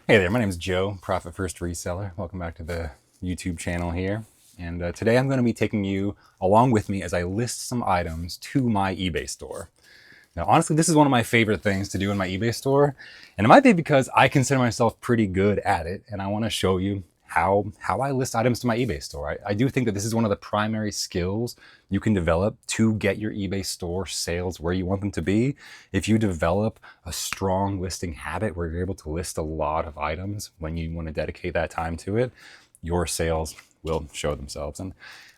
Hey there, my name is Joe, Profit First Reseller. Welcome back to the YouTube channel here. And today I'm going to be taking you along with me as I list some items to my eBay store. Now, honestly, this is one of my favorite things to do in my eBay store. And it might be because I consider myself pretty good at it. And I want to show you how I list items to my eBay store. I do think that this is one of the primary skills you can develop to get your eBay store sales where you want them to be. If you develop a strong listing habit where you're able to list a lot of items when you want to dedicate that time to it, your sales will show themselves. And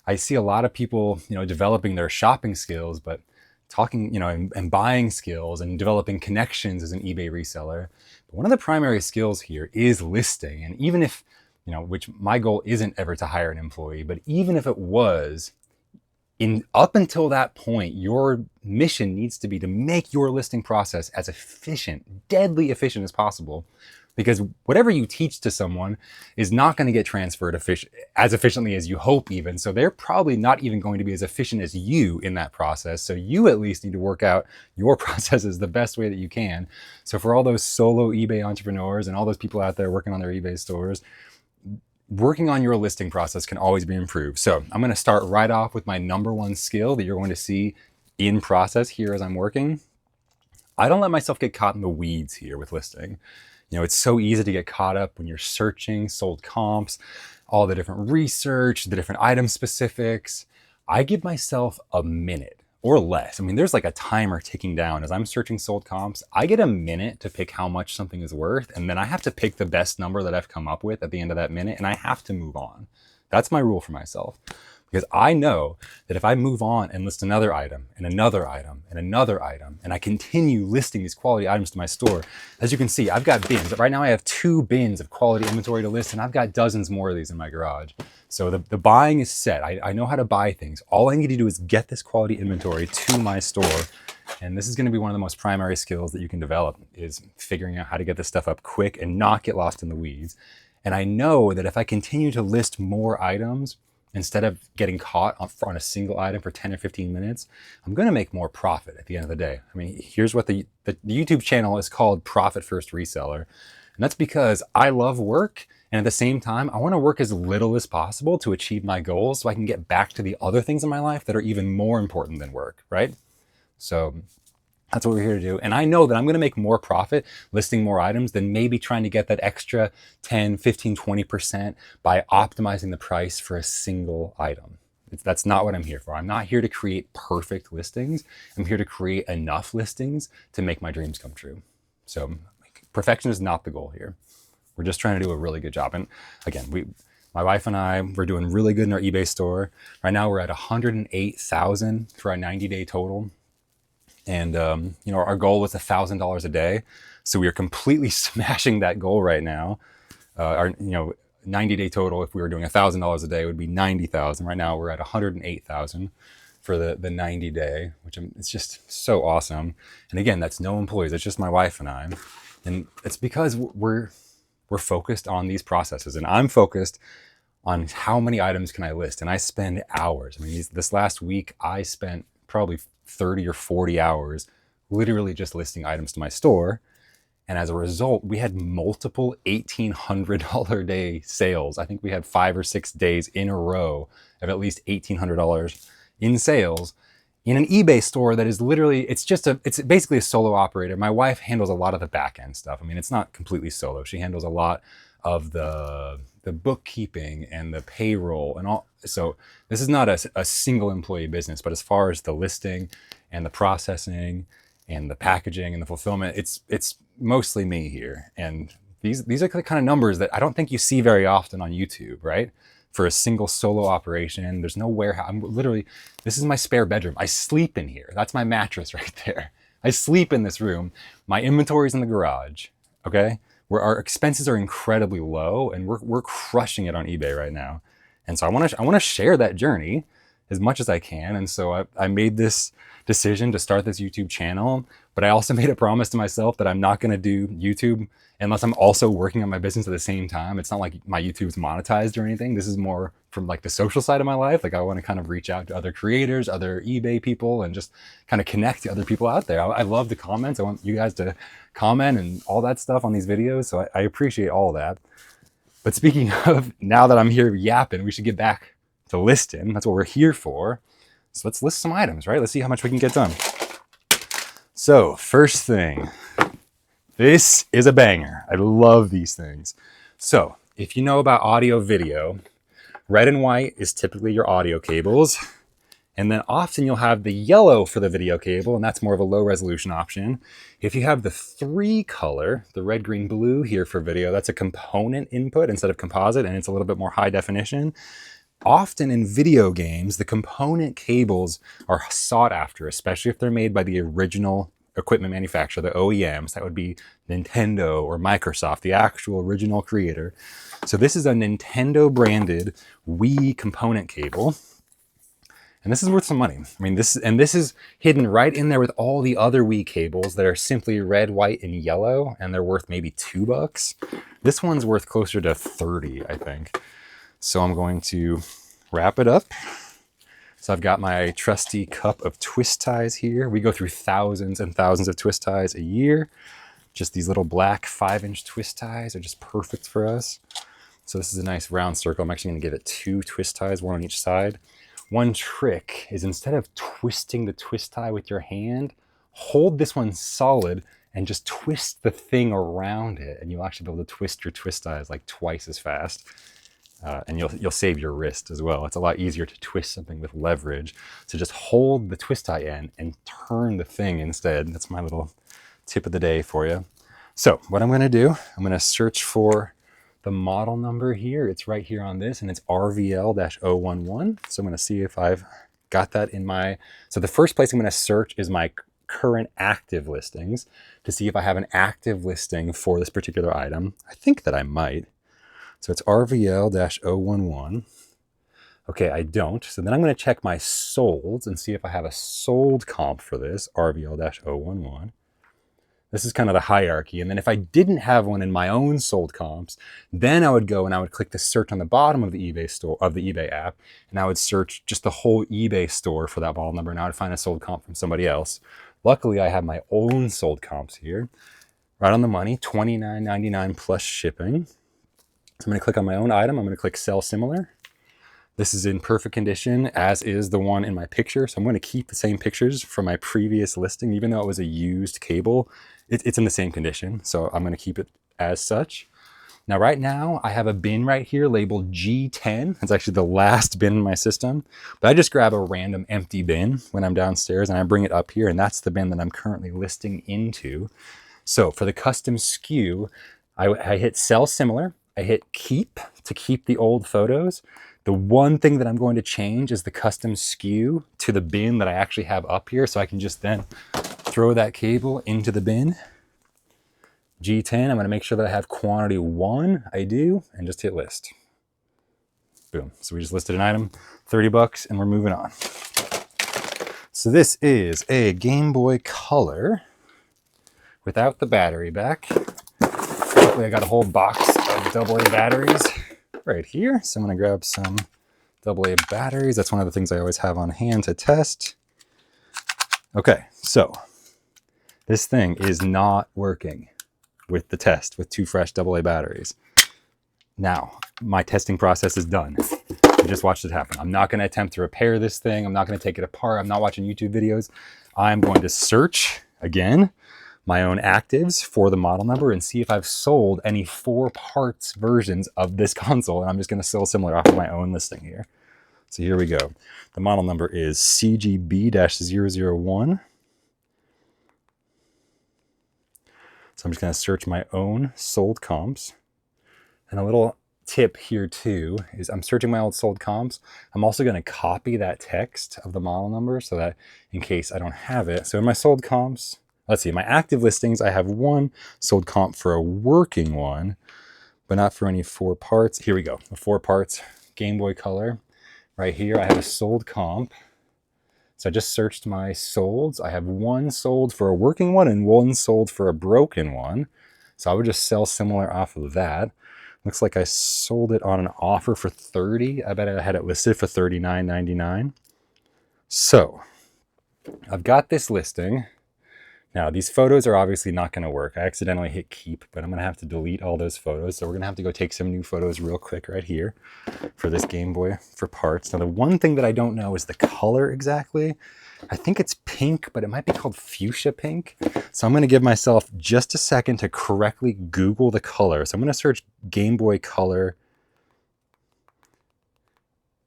I see a lot of people, developing their shopping skills, but talking, and buying skills and developing connections as an eBay reseller. But one of the primary skills here is listing. And even if, which my goal isn't ever to hire an employee, but even if it was, up until that point, your mission needs to be to make your listing process as efficient, deadly efficient as possible. Because whatever you teach to someone is not going to get transferred as efficiently as you hope even. So they're probably not even going to be as efficient as you in that process. So you at least need to work out your processes the best way that you can. So for all those solo eBay entrepreneurs and all those people out there working on their eBay stores, working on your listing process can always be improved. So I'm going to start right off with my number one skill that you're going to see in process here as I'm working. I don't let myself get caught in the weeds here with listing. It's so easy to get caught up when you're searching sold comps, all the different research, the different item specifics. I give myself a minute or less. I mean, there's like a timer ticking down as I'm searching sold comps. I get a minute to pick how much something is worth, and then I have to pick the best number that I've come up with at the end of that minute, and I have to move on. That's my rule for myself. Because I know that if I move on and list another item and another item and another item, and I continue listing these quality items to my store, as you can see, I've got bins. Right now I have 2 bins of quality inventory to list, and I've got dozens more of these in my garage. So the buying is set. I know how to buy things. All I need to do is get this quality inventory to my store. And this is going to be one of the most primary skills that you can develop, is figuring out how to get this stuff up quick and not get lost in the weeds. And I know that if I continue to list more items, instead of getting caught on a single item for 10 or 15 minutes, I'm going to make more profit at the end of the day. I mean, here's what the YouTube channel is called, Profit First Reseller. And that's because I love work. And at the same time, I want to work as little as possible to achieve my goals so I can get back to the other things in my life that are even more important than work, right? So that's what we're here to do. And I know that I'm going to make more profit listing more items than maybe trying to get that extra 10, 15, 20% by optimizing the price for a single item. That's not what I'm here for. I'm not here to create perfect listings. I'm here to create enough listings to make my dreams come true. So perfection is not the goal here. We're just trying to do a really good job. And again, my wife and I, we're doing really good in our eBay store. Right now we're at 108,000 for our 90-day total. And, our goal was $1,000 a day. So we are completely smashing that goal right now. Our 90-day total, if we were doing $1,000 a day, would be 90,000. Right now we're at 108,000 for the 90-day, which it's just so awesome. And again, that's no employees. It's just my wife and I. And it's because we're focused on these processes, and I'm focused on how many items can I list. And I spend hours. I mean, this last week I spent probably 30 or 40 hours literally just listing items to my store. And as a result, we had multiple $1,800 a day sales. I think we had 5 or 6 days in a row of at least $1,800 in sales in an eBay store that is literally, it's basically a solo operator. My wife handles a lot of the back end stuff. I mean, it's not completely solo. She handles a lot of the bookkeeping and the payroll and all. So this is not a single employee business, but as far as the listing and the processing and the packaging and the fulfillment, it's mostly me here. And these are the kind of numbers that I don't think you see very often on YouTube, right? For a single solo operation, there's no warehouse. This is my spare bedroom. I sleep in here. That's my mattress right there. I sleep in this room. My inventory's in the garage, okay? Where our expenses are incredibly low, and we're crushing it on eBay right now. And so I want to share that journey as much as I can. And so I made this decision to start this YouTube channel, but I also made a promise to myself that I'm not going to do YouTube unless I'm also working on my business at the same time. It's not like my YouTube's monetized or anything. This is more from like the social side of my life. Like I want to kind of reach out to other creators, other eBay people, and just kind of connect to other people out there. I love the comments. I want you guys to comment and all that stuff on these videos. So I appreciate all of that. But speaking of, now that I'm here yapping, we should get back to listing. That's what we're here for. So let's list some items, right? Let's see how much we can get done. So first thing, this is a banger. I love these things. So if you know about audio video, red and white is typically your audio cables. And then often you'll have the yellow for the video cable, and that's more of a low resolution option. If you have the 3 color, the red, green, blue here for video, that's a component input instead of composite, and it's a little bit more high definition. Often in video games, the component cables are sought after, especially if they're made by the original equipment manufacturer, the OEMs. That would be Nintendo or Microsoft, the actual original creator. So this is a Nintendo branded Wii component cable. And this is worth some money. I mean, this is hidden right in there with all the other Wii cables that are simply red, white, and yellow, and they're worth maybe $2. This one's worth closer to 30, I think. So I'm going to wrap it up. So I've got my trusty cup of twist ties here. We go through thousands and thousands of twist ties a year. Just these little black 5-inch twist ties are just perfect for us. So this is a nice round circle. I'm actually going to give it 2 twist ties, 1 on each side. One trick is, instead of twisting the twist tie with your hand, hold this one solid and just twist the thing around it, and you'll actually be able to twist your twist ties like twice as fast. And you'll save your wrist as well. It's a lot easier to twist something with leverage. So just hold the twist tie in and turn the thing instead. That's my little tip of the day for you. So what I'm going to do, I'm going to search for the model number here. It's right here on this, and it's RVL-011. So I'm going to see if I've got that in my... So the first place I'm going to search is my current active listings to see if I have an active listing for this particular item. I think that I might. So it's RVL-011. Okay, I don't. So then I'm going to check my solds and see if I have a sold comp for this, RVL-011. This is kind of the hierarchy. And then if I didn't have one in my own sold comps, then I would go and I would click the search on the bottom of the eBay store, of the eBay app, and I would search just the whole eBay store for that model number, and I would find a sold comp from somebody else. Luckily, I have my own sold comps here. Right on the money, $29.99 plus shipping. So I'm going to click on my own item. I'm going to click Sell Similar. This is in perfect condition, as is the one in my picture. So I'm going to keep the same pictures from my previous listing, even though it was a used cable. It's in the same condition, so I'm going to keep it as such. Now, right now, I have a bin right here labeled G10. It's actually the last bin in my system. But I just grab a random empty bin when I'm downstairs, and I bring it up here, and that's the bin that I'm currently listing into. So for the custom SKU, I hit Sell Similar. I hit Keep to keep the old photos. The one thing that I'm going to change is the custom SKU to the bin that I actually have up here, so I can just then throw that cable into the bin. G10, I'm going to make sure that I have quantity 1. I do, and just hit list. Boom. So we just listed an item, $30, and we're moving on. So this is a Game Boy Color without the battery back. Luckily, I got a whole box of AA batteries right here. So I'm going to grab some AA batteries. That's one of the things I always have on hand to test. Okay, so this thing is not working with the test with 2 fresh AA batteries. Now, my testing process is done. I just watched it happen. I'm not going to attempt to repair this thing. I'm not going to take it apart. I'm not watching YouTube videos. I'm going to search again my own actives for the model number and see if I've sold any 4 parts versions of this console. And I'm just going to Sell Similar off of my own listing here. So here we go. The model number is CGB-001. So I'm just going to search my own sold comps. And a little tip here too is I'm searching my old sold comps. I'm also going to copy that text of the model number so that in case I don't have it. So in my sold comps, let's see, my active listings, I have 1 sold comp for a working one, but not for any 4 parts. Here we go. The 4 parts Game Boy Color. Right here, I have a sold comp. So I just searched my solds. I have 1 sold for a working one and 1 sold for a broken one. So I would just sell similar off of that. Looks like I sold it on an offer for $30. I bet I had it listed for $39.99. So I've got this listing. Now, these photos are obviously not going to work. I accidentally hit keep, but I'm going to have to delete all those photos. So we're going to have to go take some new photos real quick right here for this Game Boy for parts. Now, the one thing that I don't know is the color exactly. I think it's pink, but it might be called fuchsia pink. So I'm going to give myself just a second to correctly Google the color. So I'm going to search Game Boy Color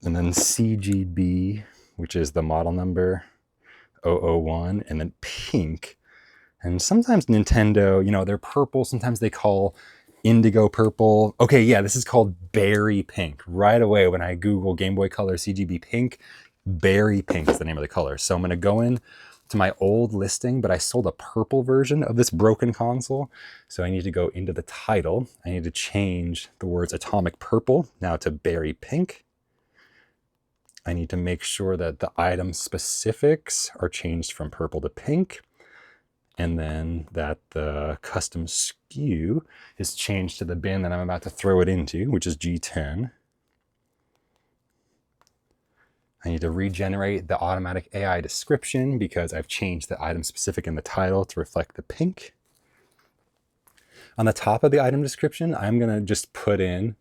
and then CGB, which is the model number 001, and then pink. And sometimes Nintendo, you know, they're purple. Sometimes they call indigo purple. Okay, yeah, this is called berry pink. Right away when I Google Game Boy Color CGB pink, berry pink is the name of the color. So I'm going to go in to my old listing, but I sold a purple version of this broken console. So I need to go into the title. I need to change the words atomic purple now to berry pink. I need to make sure that the item specifics are changed from purple to pink. And then that the custom SKU is changed to the bin that I'm about to throw it into, which is G10. I need to regenerate the automatic AI description because I've changed the item specific in the title to reflect the pink. On the top of the item description, I'm going to just put in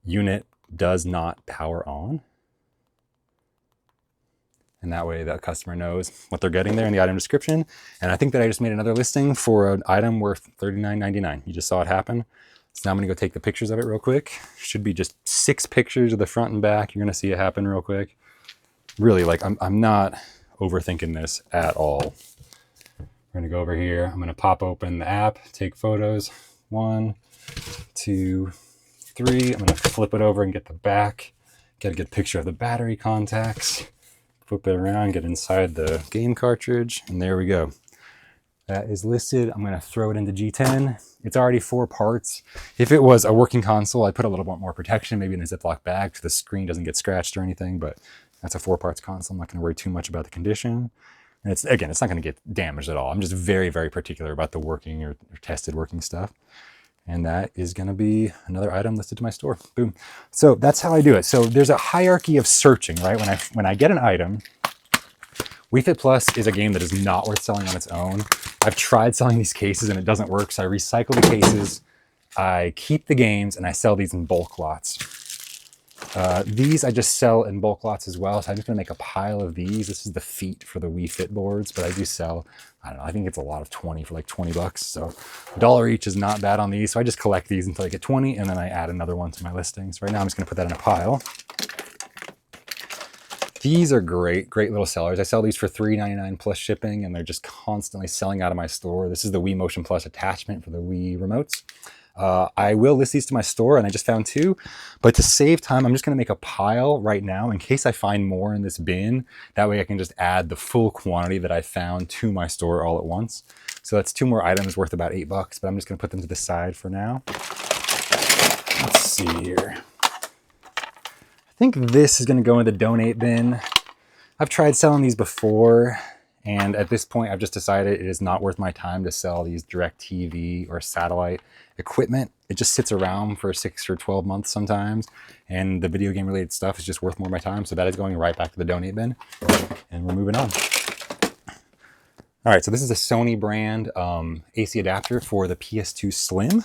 unit does not power on. And that way the customer knows what they're getting there in the item description. And I think that I just made another listing for an item worth $39.99. You just saw it happen. So now I'm gonna go take the pictures of it real quick. Should be just 6 pictures of the front and back. You're gonna see it happen real quick. Really, like I'm not overthinking this at all. We're gonna go over here. I'm gonna pop open the app, take photos. 1, 2, 3. I'm gonna flip it over and get the back. Get a good picture of the battery contacts. Flip it around, get inside the game cartridge, and there we go. That is listed. I'm gonna throw it into G10. It's already 4 parts. If it was a working console, I'd put a little bit more protection, maybe in a Ziploc bag so the screen doesn't get scratched or anything, but that's a 4 parts console. I'm not gonna worry too much about the condition. And it's not gonna get damaged at all. I'm just very, very particular about the working or tested working stuff. And that is going to be another item listed to my store. Boom. So that's how I do it. So there's a hierarchy of searching, right? When I get an item, Wii Fit Plus is a game that is not worth selling on its own. I've tried selling these cases and it doesn't work. So I recycle the cases, I keep the games, and I sell these in bulk lots. These I just sell in bulk lots as well. So I'm just gonna make a pile of these. This is the feet for the Wii Fit boards, but I do sell, I don't know, I think it's a lot of 20 for like 20 bucks. So $1 each is not bad on these. So I just collect these until I get 20 and then I add another one to my listings. Right now I'm just gonna put that in a pile. These are great little sellers. I sell these for $3.99 plus shipping and they're just constantly selling out of my store. This is the Wii Motion Plus attachment for the Wii remotes. I will list these to my store and I just found 2, but to save time, I'm just going to make a pile right now in case I find more in this bin. That way I can just add the full quantity that I found to my store all at once. So that's 2 more items worth about $8, but I'm just going to put them to the side for now. Let's see here. I think this is going to go in the donate bin. I've tried selling these before. And at this point, I've just decided it is not worth my time to sell these DirecTV or satellite equipment. It just sits around for 6 or 12 months sometimes. And the video game related stuff is just worth more of my time. So that is going right back to the donate bin. And we're moving on. All right, so this is a Sony brand AC adapter for the PS2 Slim.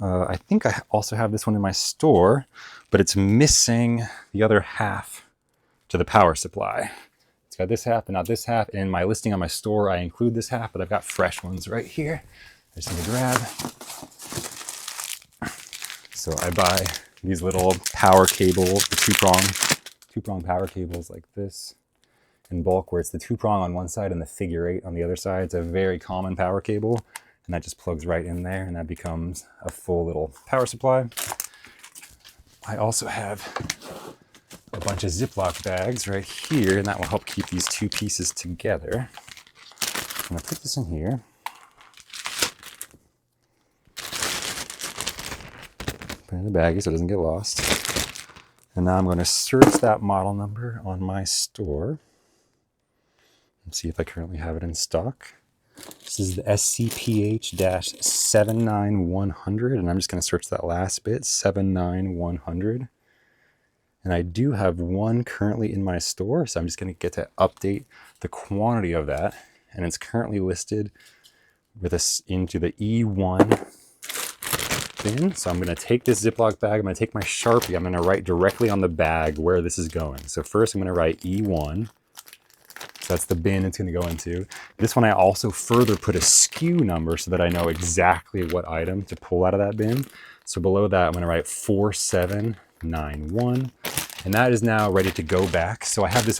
I think I also have this one in my store, but it's missing the other half to the power supply. It's got this half, but not this half. In my listing on my store, I include this half, but I've got fresh ones right here. I just need to grab. So I buy these little power cables, the two-prong power cables like this in bulk, where it's the 2-prong on one side and the figure 8 on the other side. It's a very common power cable, and that just plugs right in there, and that becomes a full little power supply. I also have a bunch of Ziploc bags right here, and that will help keep these 2 pieces together. I'm gonna put this in here. Put it in the baggie so it doesn't get lost. And now I'm gonna search that model number on my store and see if I currently have it in stock. This is the SCPH-79100, and I'm just going to search that last bit, 79100. And I do have one currently in my store, so I'm just going to get to update the quantity of that. And it's currently listed with us into the E1 bin. So I'm going to take this Ziploc bag, I'm going to take my Sharpie, I'm going to write directly on the bag where this is going. So first I'm going to write E1. So that's the bin it's going to go into. This one I also further put a SKU number so that I know exactly what item to pull out of that bin. So below that I'm going to write 4791, and that is now ready to go back. So I have this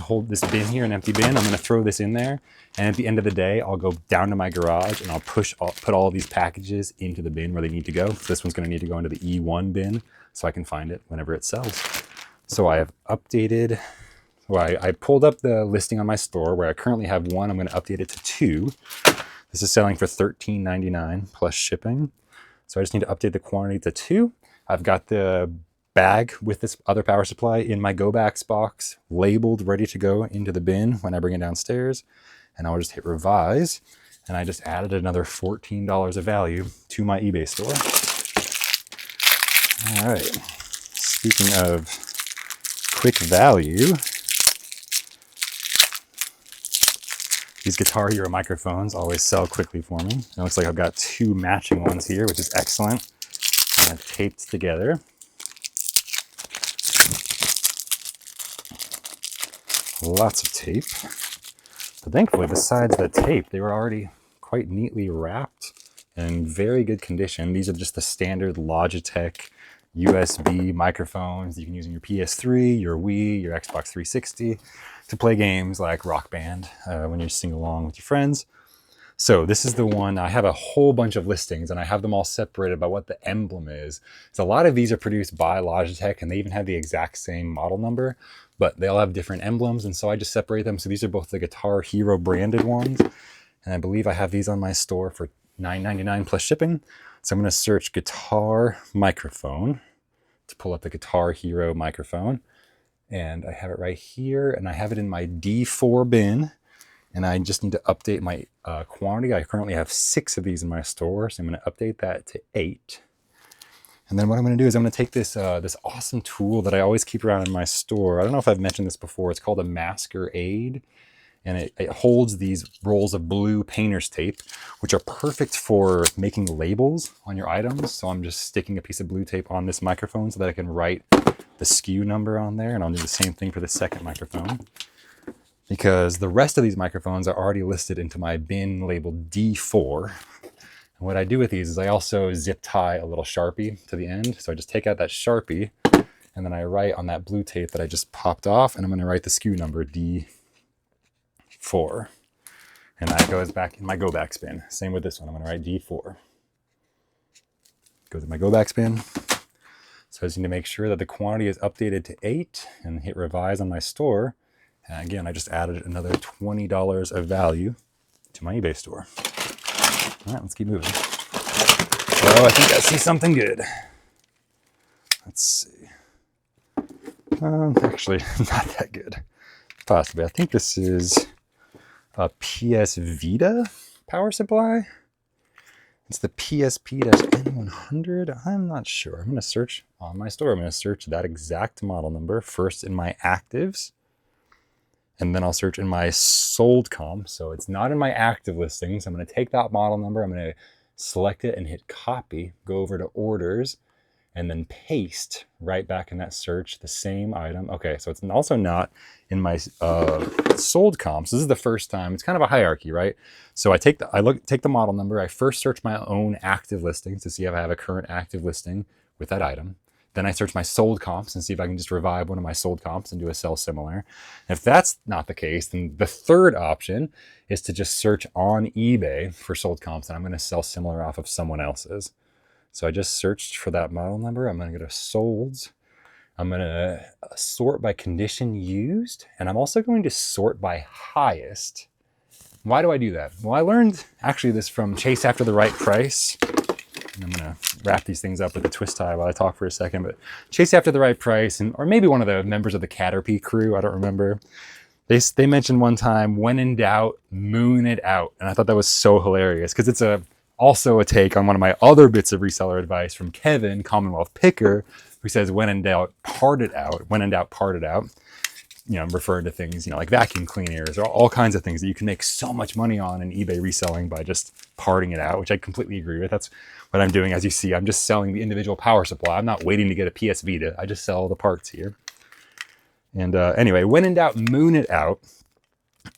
bin here, an empty bin. I'm going to throw this in there, and at the end of the day I'll go down to my garage and I'll put all of these packages into the bin where they need to go. So this one's going to need to go into the E1 bin so I can find it whenever it sells. So I have updated. Well, I pulled up the listing on my store where I currently have one. I'm going to update it to 2. This is selling for $13.99 plus shipping. So I just need to update the quantity to 2. I've got the bag with this other power supply in my go backs box, labeled, ready to go into the bin when I bring it downstairs. And I'll just hit revise. And I just added another $14 of value to my eBay store. All right. Speaking of quick value, these Guitar Hero microphones always sell quickly for me. It looks like I've got 2 matching ones here, which is excellent. And taped together. Lots of tape. But thankfully, besides the tape, they were already quite neatly wrapped and in very good condition. These are just the standard Logitech USB microphones that you can use on your PS3, your Wii, your Xbox 360 to play games like Rock Band when you sing along with your friends. So this is the one. I have a whole bunch of listings and I have them all separated by what the emblem is. So a lot of these are produced by Logitech and they even have the exact same model number, but they all have different emblems. And so I just separate them. So these are both the Guitar Hero branded ones. And I believe I have these on my store for $9.99 plus shipping. So I'm going to search guitar microphone to pull up the Guitar Hero microphone. And I have it right here, and I have it in my D4 bin. And I just need to update my quantity. I currently have 6 of these in my store, so I'm going to update that to 8. And then what I'm going to do is I'm going to take this this awesome tool that I always keep around in my store. I don't know if I've mentioned this before. It's called a masker aid. And it holds these rolls of blue painter's tape, which are perfect for making labels on your items. So I'm just sticking a piece of blue tape on this microphone so that I can write the SKU number on there. And I'll do the same thing for the second microphone, because the rest of these microphones are already listed into my bin labeled D4. And what I do with these is I also zip tie a little Sharpie to the end. So I just take out that Sharpie and then I write on that blue tape that I just popped off, and I'm going to write the SKU number D4. And that goes back in my go back bin. Same with this one. I'm going to write D4. Goes in my go back bin. So I just need to make sure that the quantity is updated to 8 and hit revise on my store. And again, I just added another $20 of value to my eBay store. All right, let's keep moving. Oh, I think I see something good. Let's see. Actually, not that good. Possibly. I think this is a PS Vita power supply. It's the PSP-N100. I'm not sure. I'm going to search on my store. I'm going to search that exact model number first in my actives. And then I'll search in my sold comp. So it's not in my active listings. I'm going to take that model number. I'm going to select it and hit copy, go over to orders, and then paste right back in that search the same item. Okay, so it's also not in my sold comps. This is the first time. It's kind of a hierarchy, right? So I take the model number. I first search my own active listings to see if I have a current active listing with that item. Then I search my sold comps and see if I can just revive one of my sold comps and do a sell similar. If that's not the case, then the third option is to just search on eBay for sold comps, and I'm going to sell similar off of someone else's. So I just searched for that model number. I'm going to go to solds. I'm going to sort by condition used, and I'm also going to sort by highest. Why do I do that? Well, I learned actually this from Chase After the Right Price. And I'm going to wrap these things up with a twist tie while I talk for a second. But Chase After the Right Price, or maybe one of the members of the Caterpie crew, I don't remember. They mentioned one time, when in doubt, moon it out. And I thought that was so hilarious because it's also a take on one of my other bits of reseller advice from Kevin, Commonwealth Picker, who says, when in doubt, part it out. When in doubt, part it out. You know, I'm referring to things, you know, like vacuum cleaners or all kinds of things that you can make so much money on in eBay reselling by just parting it out, which I completely agree with. That's what I'm doing. As you see, I'm just selling the individual power supply. I'm not waiting to get a PS Vita. I just sell the parts here. And anyway, when in doubt, moon it out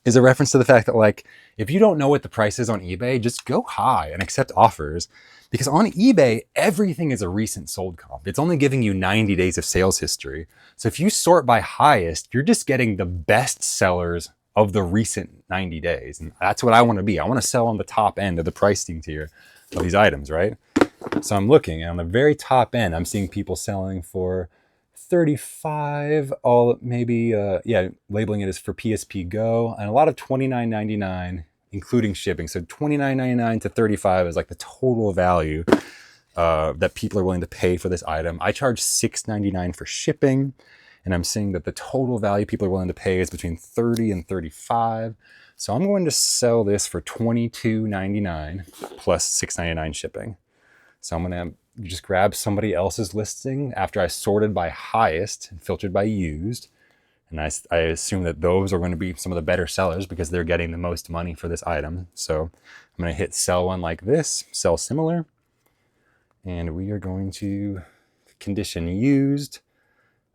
is a reference to the fact that, like, if you don't know what the price is on eBay, just go high and accept offers. Because on eBay, everything is a recent sold comp. It's only giving you 90 days of sales history. So if you sort by highest, you're just getting the best sellers of the recent 90 days. And that's what I want to be. I want to sell on the top end of the pricing tier of these items, right? So I'm looking, and on the very top end, I'm seeing people selling for 35, all maybe, labeling it as for PSP Go, and a lot of $29.99, including shipping. So $29.99 to $35 is like the total value that people are willing to pay for this item. I charge $6.99 for shipping, and I'm seeing that the total value people are willing to pay is between $30 and $35. So I'm going to sell this for $22.99 plus $6.99 shipping. So I'm going to just grab somebody else's listing after I sorted by highest and filtered by used. And I assume that those are going to be some of the better sellers because they're getting the most money for this item. So I'm going to hit sell one like this, sell similar. And we are going to condition used.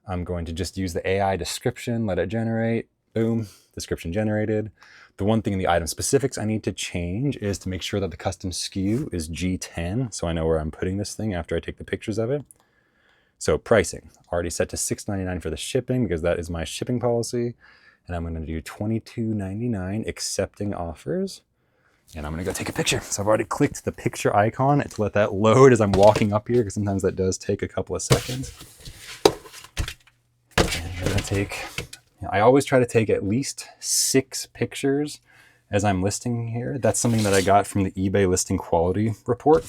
I'm going to just use the AI description, let it generate. Boom, description generated. The one thing in the item specifics I need to change is to make sure that the custom SKU is G10, so I know where I'm putting this thing after I take the pictures of it. So pricing, already set to $6.99 for the shipping because that is my shipping policy. And I'm gonna do $22.99 accepting offers. And I'm gonna go take a picture. So I've already clicked the picture icon to let that load as I'm walking up here, because sometimes that does take a couple of seconds. And I'm gonna take, I always try to take at least 6 pictures as I'm listing here. That's something that I got from the eBay listing quality report.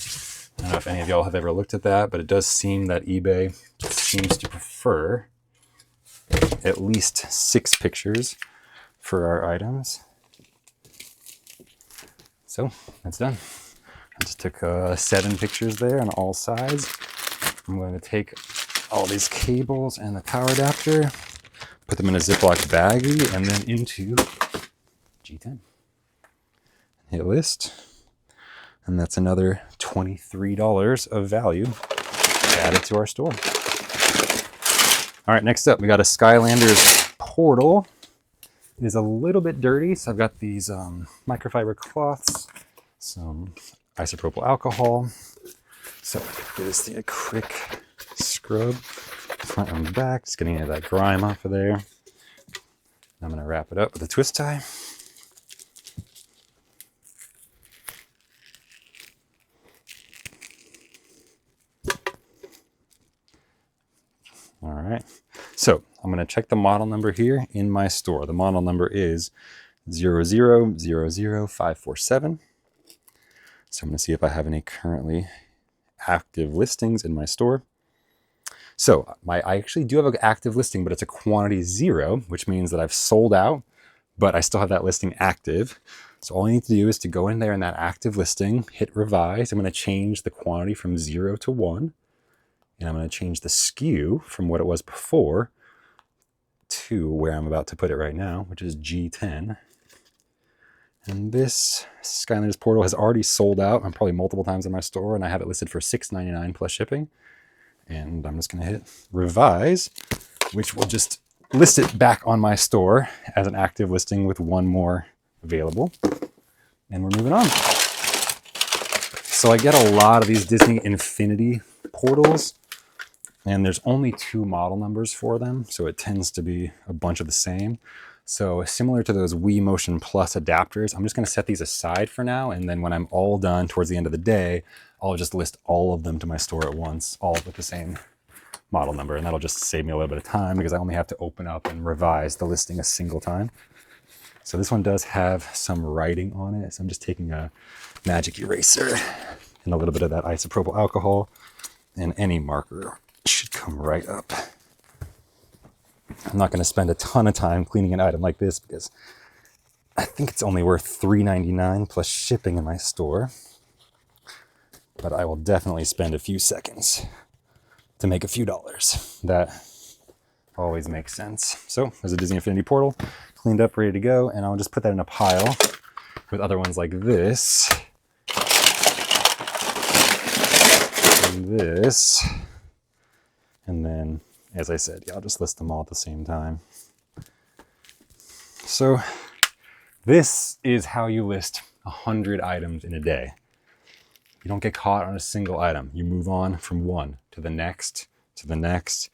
I don't know if any of y'all have ever looked at that, but it does seem that eBay seems to prefer at least 6 pictures for our items. So that's done. I just took 7 pictures there on all sides. I'm going to take all these cables and the power adapter, put them in a Ziploc baggie, and then into G10. Hit list. And that's another $23 of value added to our store. All right, next up, we got a Skylanders portal. It is a little bit dirty, so I've got these microfiber cloths, some isopropyl alcohol. So I can give this thing a quick scrub, front and back, just getting any of that grime off of there. I'm gonna wrap it up with a twist tie. All right, so I'm gonna check the model number here in my store. The model number is 0000547. So I'm gonna see if I have any currently active listings in my store. So I actually do have an active listing, but it's a quantity 0, which means that I've sold out, but I still have that listing active. So all I need to do is to go in there in that active listing, hit revise. I'm gonna change the quantity from 0 to 1. And I'm going to change the SKU from what it was before to where I'm about to put it right now, which is G10. And this Skylanders portal has already sold out. I'm probably multiple times in my store, and I have it listed for $6.99 plus shipping. And I'm just going to hit revise, which will just list it back on my store as an active listing with 1 more available. And we're moving on. So I get a lot of these Disney Infinity portals, and there's only 2 model numbers for them, so it tends to be a bunch of the same. So similar to those Wii Motion Plus adapters, I'm just going to set these aside for now, and then when I'm all done towards the end of the day, I'll just list all of them to my store at once, all with the same model number, and that'll just save me a little bit of time because I only have to open up and revise the listing a single time. So this one does have some writing on it, so I'm just taking a magic eraser and a little bit of that isopropyl alcohol, and any marker should come right up. I'm not going to spend a ton of time cleaning an item like this because I think it's only worth $3.99 plus shipping in my store. But I will definitely spend a few seconds to make a few dollars. That always makes sense. So there's a Disney Infinity Portal, cleaned up, ready to go, and I'll just put that in a pile with other ones like this, and this, and then, as I said, yeah, I'll just list them all at the same time. So this is how you list 100 items in a day. You don't get caught on a single item. You move on from one to the next, to the next.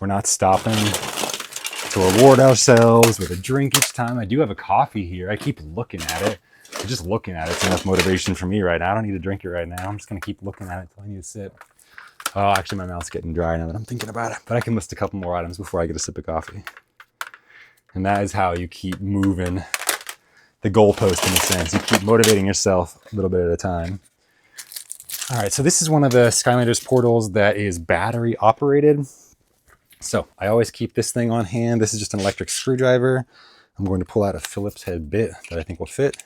We're not stopping to reward ourselves with a drink each time. I do have a coffee here. I keep looking at it. Just looking at it's enough motivation for me right now. I don't need to drink it right now. I'm just going to keep looking at it until I need a sip. Oh, actually, my mouth's getting dry now that I'm thinking about it. But I can list a couple more items before I get a sip of coffee. And that is how you keep moving the goalpost in a sense. You keep motivating yourself a little bit at a time. All right, so this is one of the Skylanders portals that is battery operated. So I always keep this thing on hand. This is just an electric screwdriver. I'm going to pull out a Phillips head bit that I think will fit.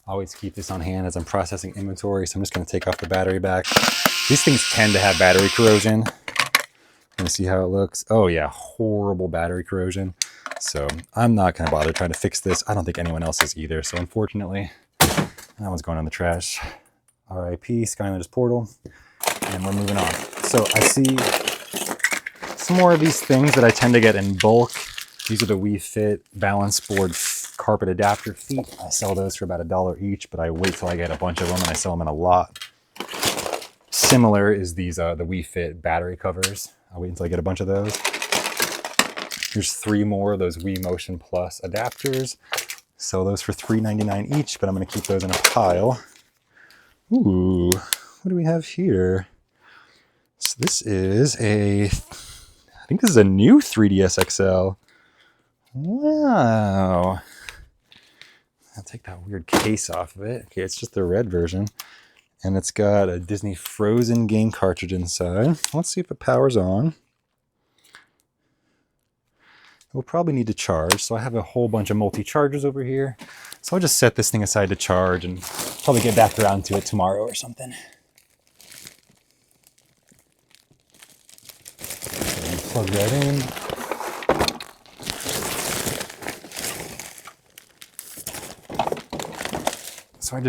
I always keep this on hand as I'm processing inventory. So I'm just going to take off the battery back. These things tend to have battery corrosion. Gonna see how it looks. Oh yeah, horrible battery corrosion. So I'm not gonna bother trying to fix this. I don't think anyone else is either. So unfortunately, that one's going in the trash. RIP, Skylanders Portal. And we're moving on. So I see some more of these things that I tend to get in bulk. These are the Wii Fit balance board carpet adapter feet. I sell those for about $1 each, but I wait till I get a bunch of them and I sell them in a lot. Similar is these the Wii Fit battery covers. I'll wait until I get a bunch of those. Here's 3 more of those Wii Motion Plus adapters. Sell those for $3.99 each, but I'm going to keep those in a pile. Ooh, what do we have here? So this is I think this is a new 3DS XL. Wow. I'll take that weird case off of it. Okay, it's just the red version. And it's got a Disney Frozen game cartridge inside. Let's see if it powers on. We'll probably need to charge. So I have a whole bunch of multi-chargers over here. So I'll just set this thing aside to charge and probably get back around to it tomorrow or something. Plug that in. So I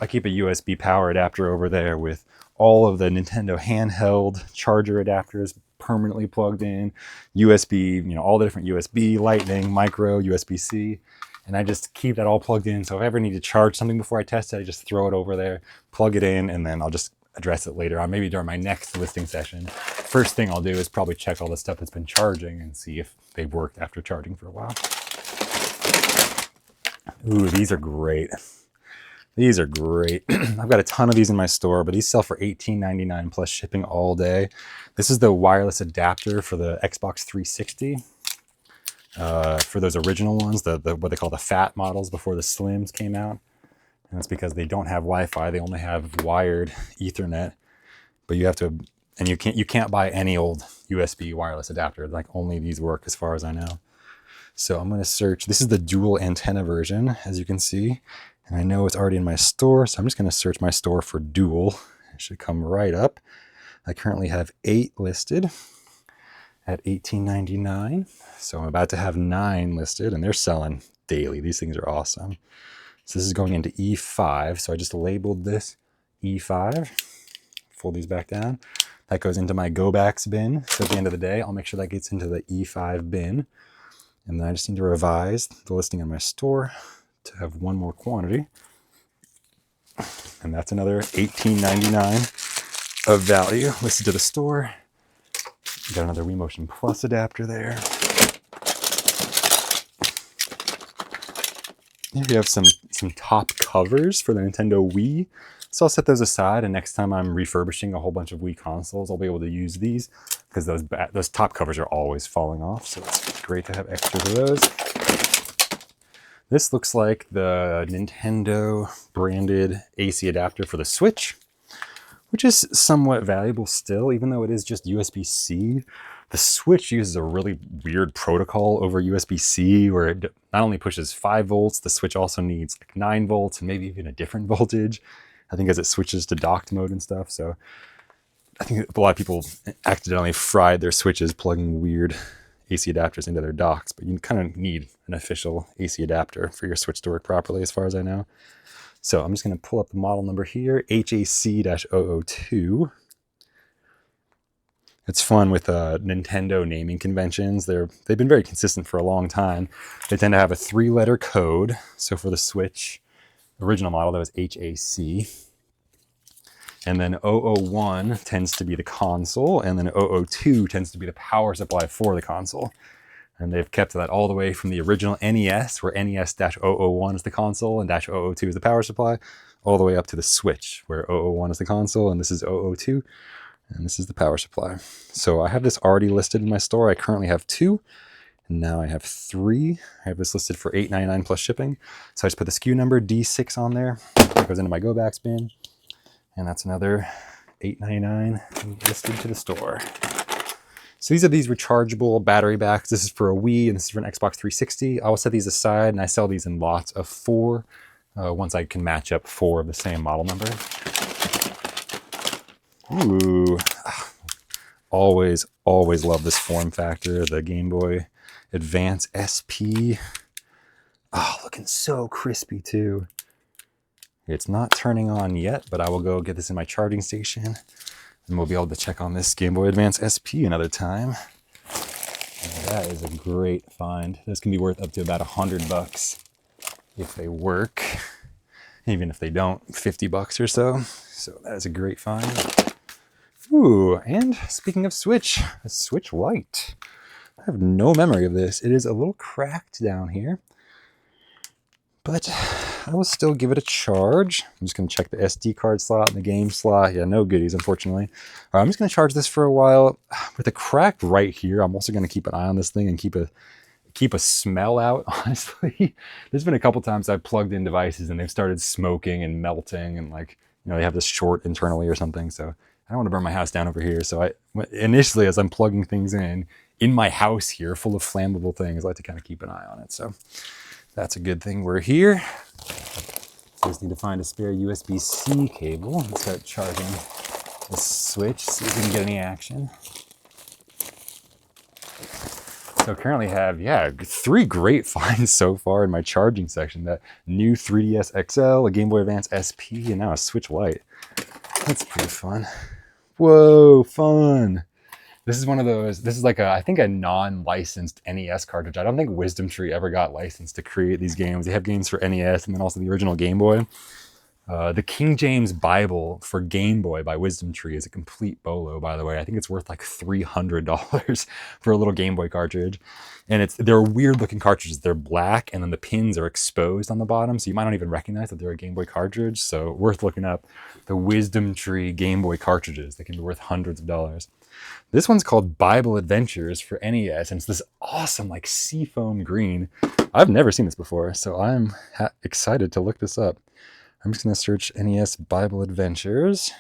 keep a USB power adapter over there with all of the Nintendo Handheld charger adapters permanently plugged in, USB, all the different USB, Lightning, micro, USB-C, and I just keep that all plugged in. So if I ever need to charge something before I test it, I just throw it over there, plug it in, and then I'll just address it later on, maybe during my next listing session. First thing I'll do is probably check all the stuff that's been charging and see if they've worked after charging for a while. Ooh, these are great. These are great. I've got a ton of these in my store, but these sell for $18.99 plus shipping all day. This is the wireless adapter for the Xbox 360. For those original ones, the what they call the fat models before the slims came out. And that's because they don't have Wi-Fi. They only have wired Ethernet. But you have to, and you can't buy any old USB wireless adapter. Like only these work as far as I know. So I'm going to search. This is the dual antenna version, as you can see. And I know it's already in my store, so I'm just going to search my store for dual. It should come right up. I currently have 8 listed at $18.99. So I'm about to have 9 listed, and they're selling daily. These things are awesome. So this is going into E5. So I just labeled this E5. Fold these back down. That goes into my go backs bin. So at the end of the day, I'll make sure that gets into the E5 bin. And then I just need to revise the listing in my store to have 1 more quantity. And that's another $18.99 of value listed to the store. Got another Wii Motion Plus adapter there. Here we have some top covers for the Nintendo Wii. So I'll set those aside, and next time I'm refurbishing a whole bunch of Wii consoles, I'll be able to use these because those top covers are always falling off. So it's great to have extras of those. This looks like the Nintendo branded AC adapter for the Switch, which is somewhat valuable still, even though it is just USB-C. The Switch uses a really weird protocol over USB-C where it not only pushes 5 volts, the Switch also needs like 9 volts and maybe even a different voltage, I think, as it switches to docked mode and stuff. So I think a lot of people accidentally fried their Switches plugging weird AC adapters into their docks, but you kind of need an official AC adapter for your Switch to work properly, as far as I know. So I'm just going to pull up the model number here, HAC-002. It's fun with Nintendo naming conventions. They've been very consistent for a long time. They tend to have a 3-letter code. So for the Switch original model, that was HAC. And then 001 tends to be the console, and then 002 tends to be the power supply for the console. And they've kept that all the way from the original NES, where NES-001 is the console and -002 is the power supply, all the way up to the Switch, where 001 is the console and this is 002, and this is the power supply. So I have this already listed in my store. I currently have 2, and now I have 3. I have this listed for $8.99 plus shipping. So I just put the SKU number D6 on there. It goes into my go backs bin, and that's another $8.99 listed to the store. So these are these rechargeable battery backs. This is for a Wii and this is for an Xbox 360. I will set these aside and I sell these in lots of 4 once I can match up 4 of the same model number. Ooh, always love this form factor. The Game Boy Advance SP. Oh, looking so crispy too. It's not turning on yet, but I will go get this in my charging station. And we'll be able to check on this Game Boy Advance SP another time. And that is a great find. This can be worth up to about $100 if they work. Even if they don't, $50 or so. So that is a great find. Ooh, and speaking of Switch, a Switch Lite. I have no memory of this. It is a little cracked down here, but I will still give it a charge. I'm just going to check the SD card slot and the game slot. Yeah, no goodies, unfortunately. All right, I'm just going to charge this for a while. With a crack right here, I'm also going to keep an eye on this thing and keep a smell out, honestly. There's been a couple times I've plugged in devices and they've started smoking and melting and, like, you know, they have this short internally or something. So I don't want to burn my house down over here. So initially, as I'm plugging things in my house here full of flammable things, I like to kind of keep an eye on it. So that's a good thing we're here. Just need to find a spare USB-C cable and start charging the Switch, see if we can get any action. So currently have, 3 great finds so far in my charging section. That new 3DS XL, a Game Boy Advance SP, and now a Switch Lite. That's pretty fun. Whoa, fun. This is one of those, this is like I think a non-licensed NES cartridge. I don't think Wisdom Tree ever got licensed to create these games. They have games for NES and then also the original Game Boy. The King James Bible for Game Boy by Wisdom Tree is a complete bolo, by the way. I think it's worth like $300 for a little Game Boy cartridge. And they're weird looking cartridges. They're black and then the pins are exposed on the bottom. So you might not even recognize that they're a Game Boy cartridge. So worth looking up. The Wisdom Tree Game Boy cartridges. They can be worth hundreds of dollars. This one's called Bible Adventures for NES, and it's this awesome, like, seafoam green. I've never seen this before, so I'm excited to look this up. I'm just going to search NES Bible Adventures.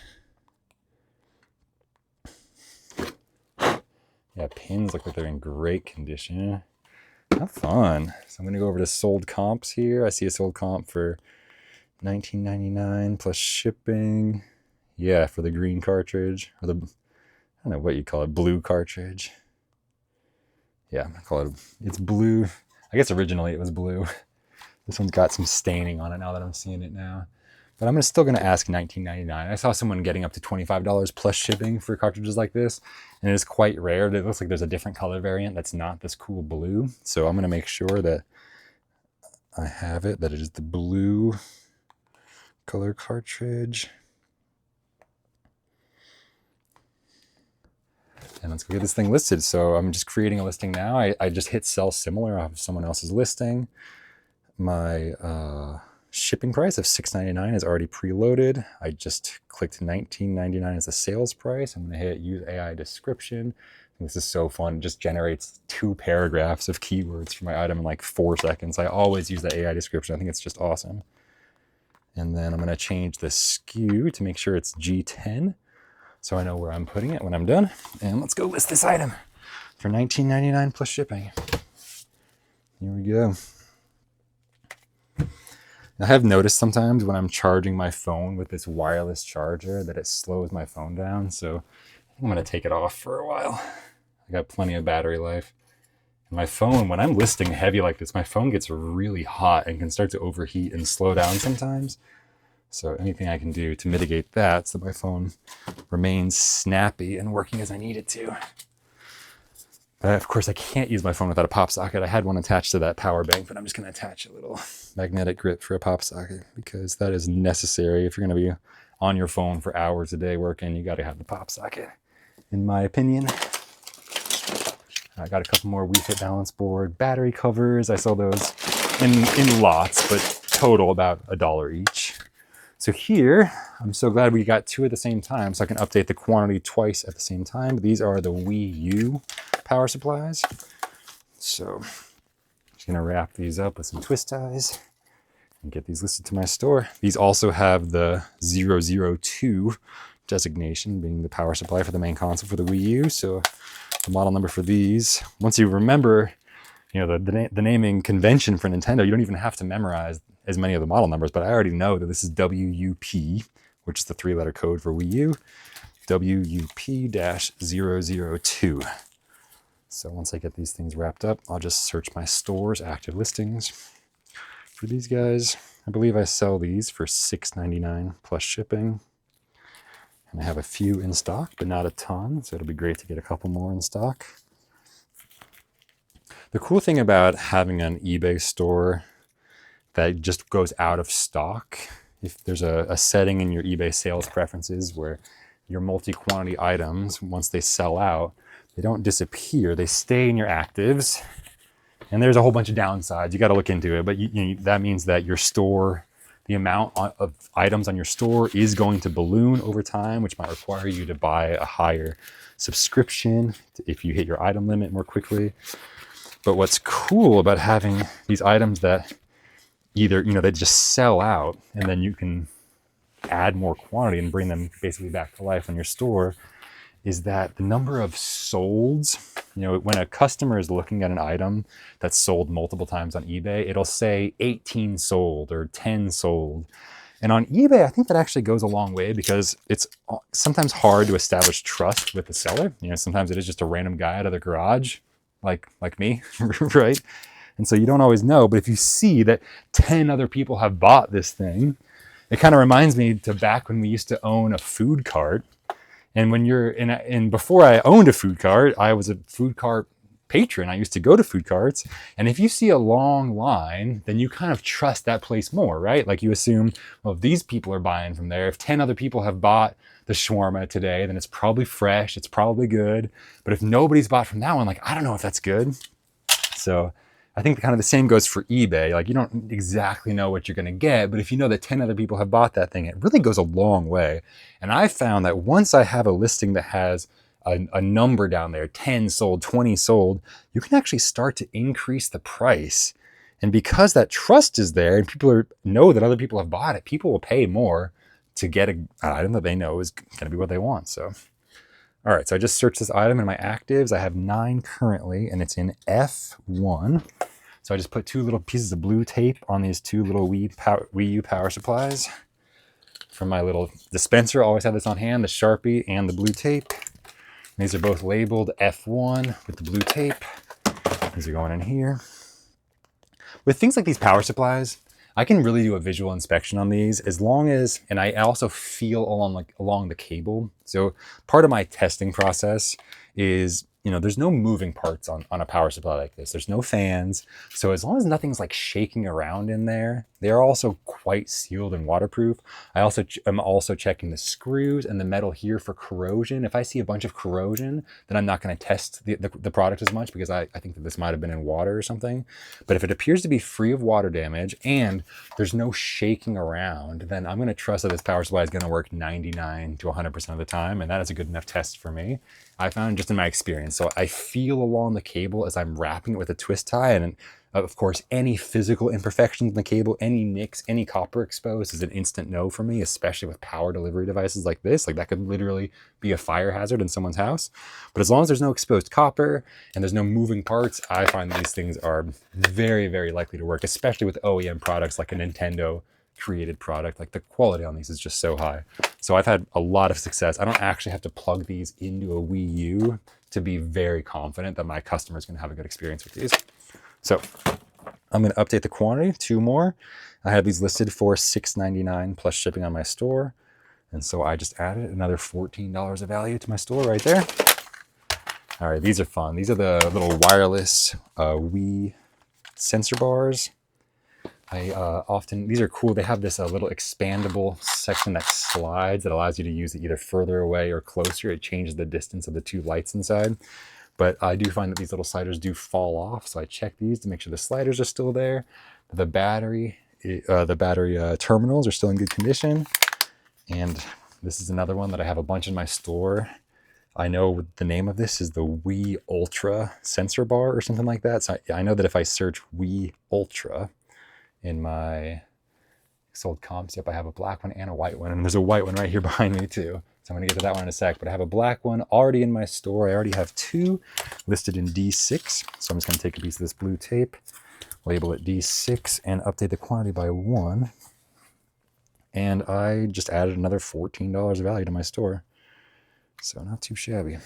Yeah, pins look like they're in great condition. How fun. So I'm going to go over to sold comps here. I see a sold comp for $19.99 plus shipping. Yeah, for the green cartridge, or the, I don't know what you call it, blue cartridge. Yeah, I call it, it's blue. I guess originally it was blue. This one's got some staining on it now that I'm seeing it now. But I'm still going to ask $19.99. I saw someone getting up to $25 plus shipping for cartridges like this. And it is quite rare. It looks like there's a different color variant that's not this cool blue. So I'm going to make sure that I have it, that it is the blue color cartridge. And let's go get this thing listed. So I'm just creating a listing now. I just hit sell similar off of someone else's listing. My shipping price of $6.99 is already preloaded. I just clicked $19.99 as the sales price. I'm going to hit use AI description. This is so fun. It just generates 2 paragraphs of keywords for my item in like 4 seconds. I always use the AI description. I think it's just awesome. And then I'm going to change the SKU to make sure it's G10. So I know where I'm putting it when I'm done. And let's go list this item. for $19.99 plus shipping. Here we go. I have noticed sometimes when I'm charging my phone with this wireless charger that it slows my phone down. So I think I'm going to take it off for a while. I got plenty of battery life. And my phone, when I'm listing heavy like this, my phone gets really hot and can start to overheat and slow down sometimes. So anything I can do to mitigate that so my phone remains snappy and working as I need it to. But of course, I can't use my phone without a pop socket. I had one attached to that power bank, but I'm just going to attach a little magnetic grip for a pop socket because that is necessary. If you're going to be on your phone for hours a day working, you got to have the pop socket, in my opinion. I got a couple more Wii Fit balance board battery covers. I sell those in lots, but total about $1 each. So here, I'm so glad we got two at the same time so I can update the quantity twice at the same time. These are the Wii U power supplies. So I'm just gonna wrap these up with some twist ties and get these listed to my store. These also have the 002 designation, being the power supply for the main console for the Wii U. So the model number for these, once you remember, the naming convention for Nintendo, you don't even have to memorize as many of the model numbers, but I already know that this is WUP, which is the 3-letter code for Wii U, WUP-002. So once I get these things wrapped up, I'll just search my store's active listings for these guys. I believe I sell these for $6.99 plus shipping. And I have a few in stock, but not a ton, so it'll be great to get a couple more in stock. The cool thing about having an eBay store that just goes out of stock, if there's a setting in your eBay sales preferences where your multi-quantity items, once they sell out, they don't disappear, they stay in your actives. And there's a whole bunch of downsides. You got to look into it, but that means that your store, the amount of items on your store is going to balloon over time, which might require you to buy a higher subscription if you hit your item limit more quickly. But what's cool about having these items that either, they just sell out and then you can add more quantity and bring them basically back to life on your store is that the number of solds, when a customer is looking at an item that's sold multiple times on eBay, it'll say 18 sold or 10 sold. And on eBay, I think that actually goes a long way because it's sometimes hard to establish trust with the seller. Sometimes it is just a random guy out of the garage, like me, right? And so you don't always know, but if you see that 10 other people have bought this thing, it kind of reminds me to back when we used to own a food cart. And when you're and before I owned a food cart, I was a food cart patron. I used to go to food carts. And if you see a long line, then you kind of trust that place more, right? Like you assume, well, if these people are buying from there, if 10 other people have bought the shawarma today, then it's probably fresh, it's probably good. But if nobody's bought from that one, like, I don't know if that's good. So I think kind of the same goes for eBay. Like you don't exactly know what you're going to get, but if you know that 10 other people have bought that thing, it really goes a long way. And I found that once I have a listing that has a number down there, 10 sold, 20 sold, you can actually start to increase the price. And because that trust is there and people know that other people have bought it, people will pay more to get an item that they know is going to be what they want. So, all right, so I just searched this item in my actives. I have 9 currently, and it's in F1. So I just put 2 little pieces of blue tape on these 2 little Wii U power supplies. From my little dispenser, I always have this on hand, the Sharpie and the blue tape. These are both labeled F1 with the blue tape. These are going in here. With things like these power supplies, I can really do a visual inspection on these as long as, and I also feel along the cable. So part of my testing process is, there's no moving parts on a power supply like this. There's no fans. So as long as nothing's like shaking around in there, they're also quite sealed and waterproof. I'm also checking the screws and the metal here for corrosion. If I see a bunch of corrosion, then I'm not going to test the product as much because I think that this might have been in water or something. But if it appears to be free of water damage and there's no shaking around, then I'm going to trust that this power supply is going to work 99 to 100% of the time. And that is a good enough test for me. I found just in my experience. so I feel along the cable as I'm wrapping it with a twist tie. And of course, any physical imperfections in the cable, any nicks, any copper exposed is an instant no for me, especially with power delivery devices like this. Like that could literally be a fire hazard in someone's house. But as long as there's no exposed copper and there's no moving parts, I find these things are very, very likely to work, especially with OEM products like a Nintendo created product. Like the quality on these is just so high. So I've had a lot of success. I don't actually have to plug these into a Wii U to be very confident that my customer is going to have a good experience with these. So I'm going to update the quantity, 2 more. I have these listed for $6.99 plus shipping on my store. And so I just added another $14 of value to my store right there. All right, these are fun. These are the little wireless Wii sensor bars. These are cool. They have this little expandable section that slides that allows you to use it either further away or closer. It changes the distance of the 2 lights inside. But I do find that these little sliders do fall off. So I check these to make sure the sliders are still there. The battery terminals are still in good condition. And this is another one that I have a bunch in my store. I know the name of this is the Wii Ultra sensor bar or something like that. So I know that if I search Wii Ultra in my sold comps, yep, I have a black one and a white one. And there's a white one right here behind me too. So I'm going to get to that one in a sec, but I have a black one already in my store. I already have 2 listed in D6. So I'm just going to take a piece of this blue tape, label it D6, and update the quantity by 1. And I just added another $14 value to my store. So not too shabby.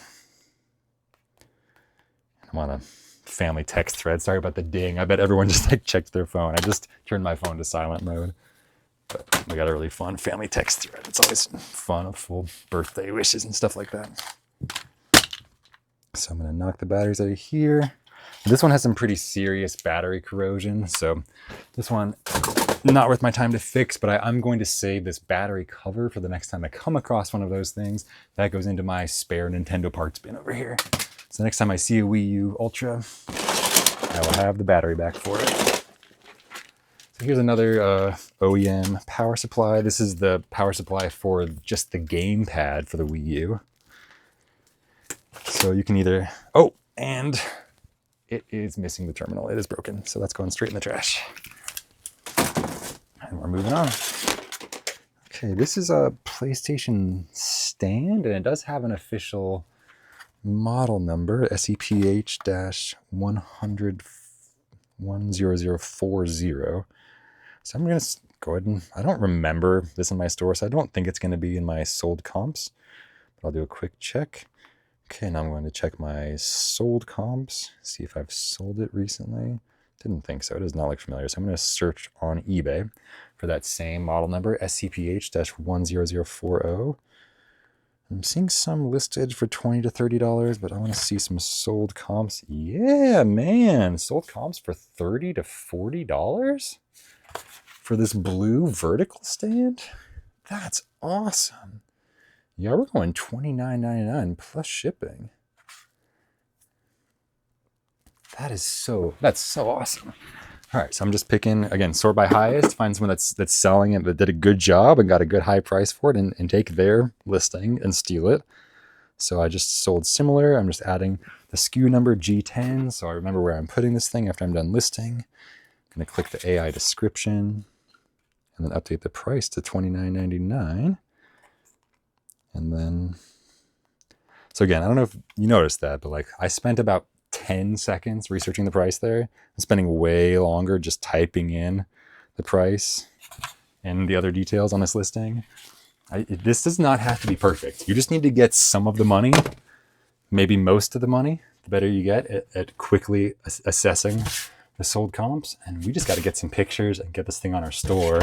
I'm on a family text thread. Sorry about the ding. I bet everyone just like checked their phone. I just turned my phone to silent mode. But we got a really fun family text thread. It's always fun with full birthday wishes and stuff like that. So I'm going to knock the batteries out of here. This one has some pretty serious battery corrosion. So this one, not worth my time to fix, but I'm going to save this battery cover for the next time I come across one of those things. That goes into my spare Nintendo parts bin over here. So next time I see a Wii U Ultra, I will have the battery back for it. So here's another OEM power supply. This is the power supply for just the gamepad for the Wii U. So you can either, oh, and it is missing the terminal. It is broken. So that's going straight in the trash. And we're moving on. Okay, this is a PlayStation stand, and it does have an official model number, SEPH-100-10040. So I'm going to go ahead and, I don't remember this in my store, so I don't think it's going to be in my sold comps, but I'll do a quick check. Okay, now I'm going to check my sold comps, see if I've sold it recently. Didn't think so. It does not look familiar. So I'm going to search on eBay for that same model number, SCPH-10040. I'm seeing some listed for $20 to $30, but I want to see some sold comps. Yeah, man, sold comps for $30 to $40 for this blue vertical stand. That's awesome. Yeah, we're going $29.99 plus shipping. That's so awesome. All right, so I'm just picking, again, sort by highest, find someone that's selling it, that did a good job and got a good high price for it, and take their listing and steal it. So I just sold similar. I'm just adding the SKU number G10, so I remember where I'm putting this thing after I'm done listing. I'm going to click the AI description and then update the price to $29.99. And then, so again, I don't know if you noticed that, but like I spent about 10 seconds researching the price there. I'm spending way longer just typing in the price and the other details on this listing. This does not have to be perfect. You just need to get some of the money, maybe most of the money, the better you get at quickly assessing the sold comps. And we just got to get some pictures and get this thing on our store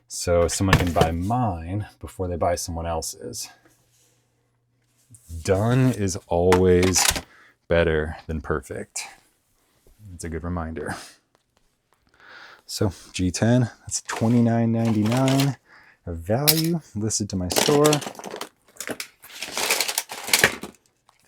so someone can buy mine before they buy someone else's. Done is always better than perfect. It's a good reminder. So G10, that's $29.99 of value listed to my store.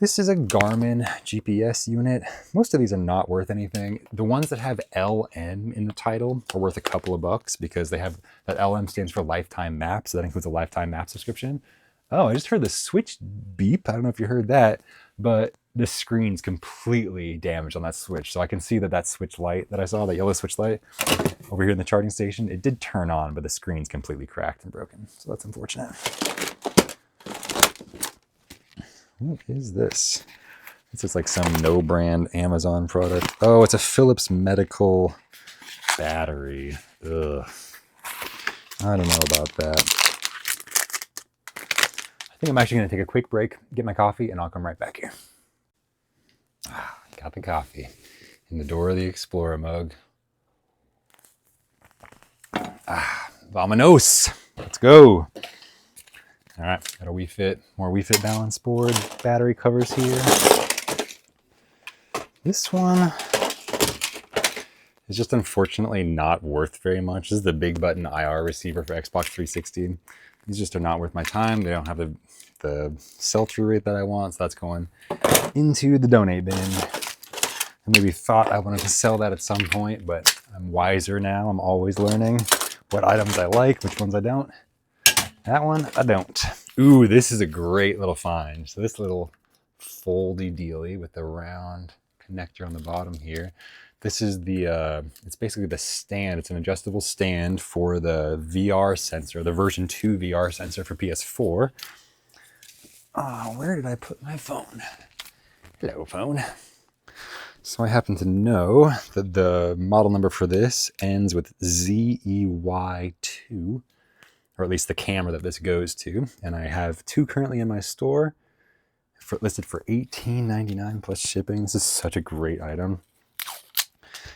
This is a Garmin GPS unit. Most of these are not worth anything. The ones that have LM in the title are worth a couple of bucks because they have, that LM stands for lifetime map, so that includes a lifetime map subscription. Oh, I just heard the switch beep. I don't know if you heard that, but the screen's completely damaged on that switch. So I can see that that switch light that I saw, that yellow switch light over here in the charging station, it did turn on, but the screen's completely cracked and broken. So that's unfortunate. What is this? This is like some no-brand Amazon product. Oh, it's a Philips medical battery. Ugh. I don't know about that. I think I'm actually going to take a quick break, get my coffee, and I'll come right back here. Got the coffee in the Dora the Explorer mug. Vamonos. Let's go. All right, got a Wii Fit, more Wii Fit balance board, battery covers here. This one is just unfortunately not worth very much. This is the big button IR receiver for Xbox 360. These just are not worth my time. They don't have the sell-through rate that I want, so that's going into the donate bin. I maybe thought I wanted to sell that at some point, but I'm wiser now. I'm always learning what items I like, which ones I don't. That one, I don't. Ooh, this is a great little find. So this little foldy dealy with the round connector on the bottom here. This is the, it's basically the stand. It's an adjustable stand for the VR sensor, the version 2 VR sensor for PS4. Oh, where did I put my phone? Hello, phone. So I happen to know that the model number for this ends with ZEY2. Or at least the camera that this goes to. And I have two currently in my store, listed for $18.99 plus shipping. This is such a great item.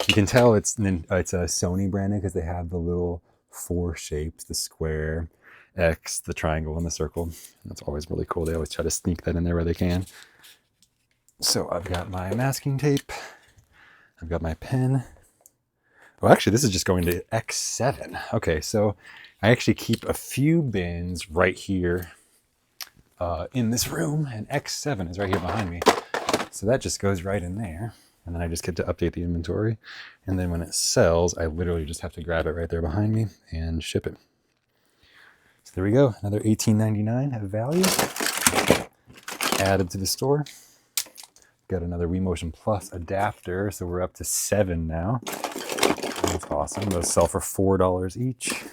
You can tell it's a Sony branding because they have the little 4 shapes, the square, X, the triangle, and the circle. That's always really cool. They always try to sneak that in there where they can. So I've got my masking tape. I've got my pen. Well, actually, this is just going to X7. Okay, so I actually keep a few bins right here in this room, and X7 is right here behind me. So that just goes right in there, and then I just get to update the inventory. And then when it sells, I literally just have to grab it right there behind me and ship it. So there we go, another $18.99 of value added to the store. Got another Wii Motion Plus adapter, so we're up to 7 now. That's awesome. Those sell for $4 each.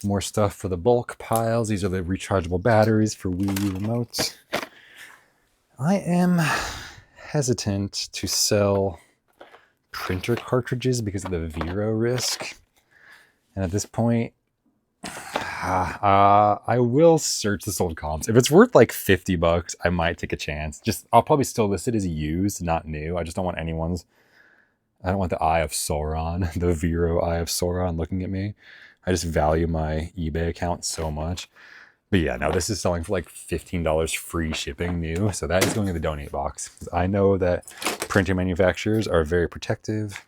More stuff for the bulk piles. These are the rechargeable batteries for Wii U remotes. I am hesitant to sell printer cartridges because of the Vero risk. And at this point, I will search the sold comps. If it's worth like $50, I might take a chance. I'll probably still list it as used, not new. I just don't want I don't want the Eye of Sauron, the Vero Eye of Sauron looking at me. I just value my eBay account so much. But yeah, no, this is selling for like $15 free shipping new. So that is going in the donate box. I know that printer manufacturers are very protective.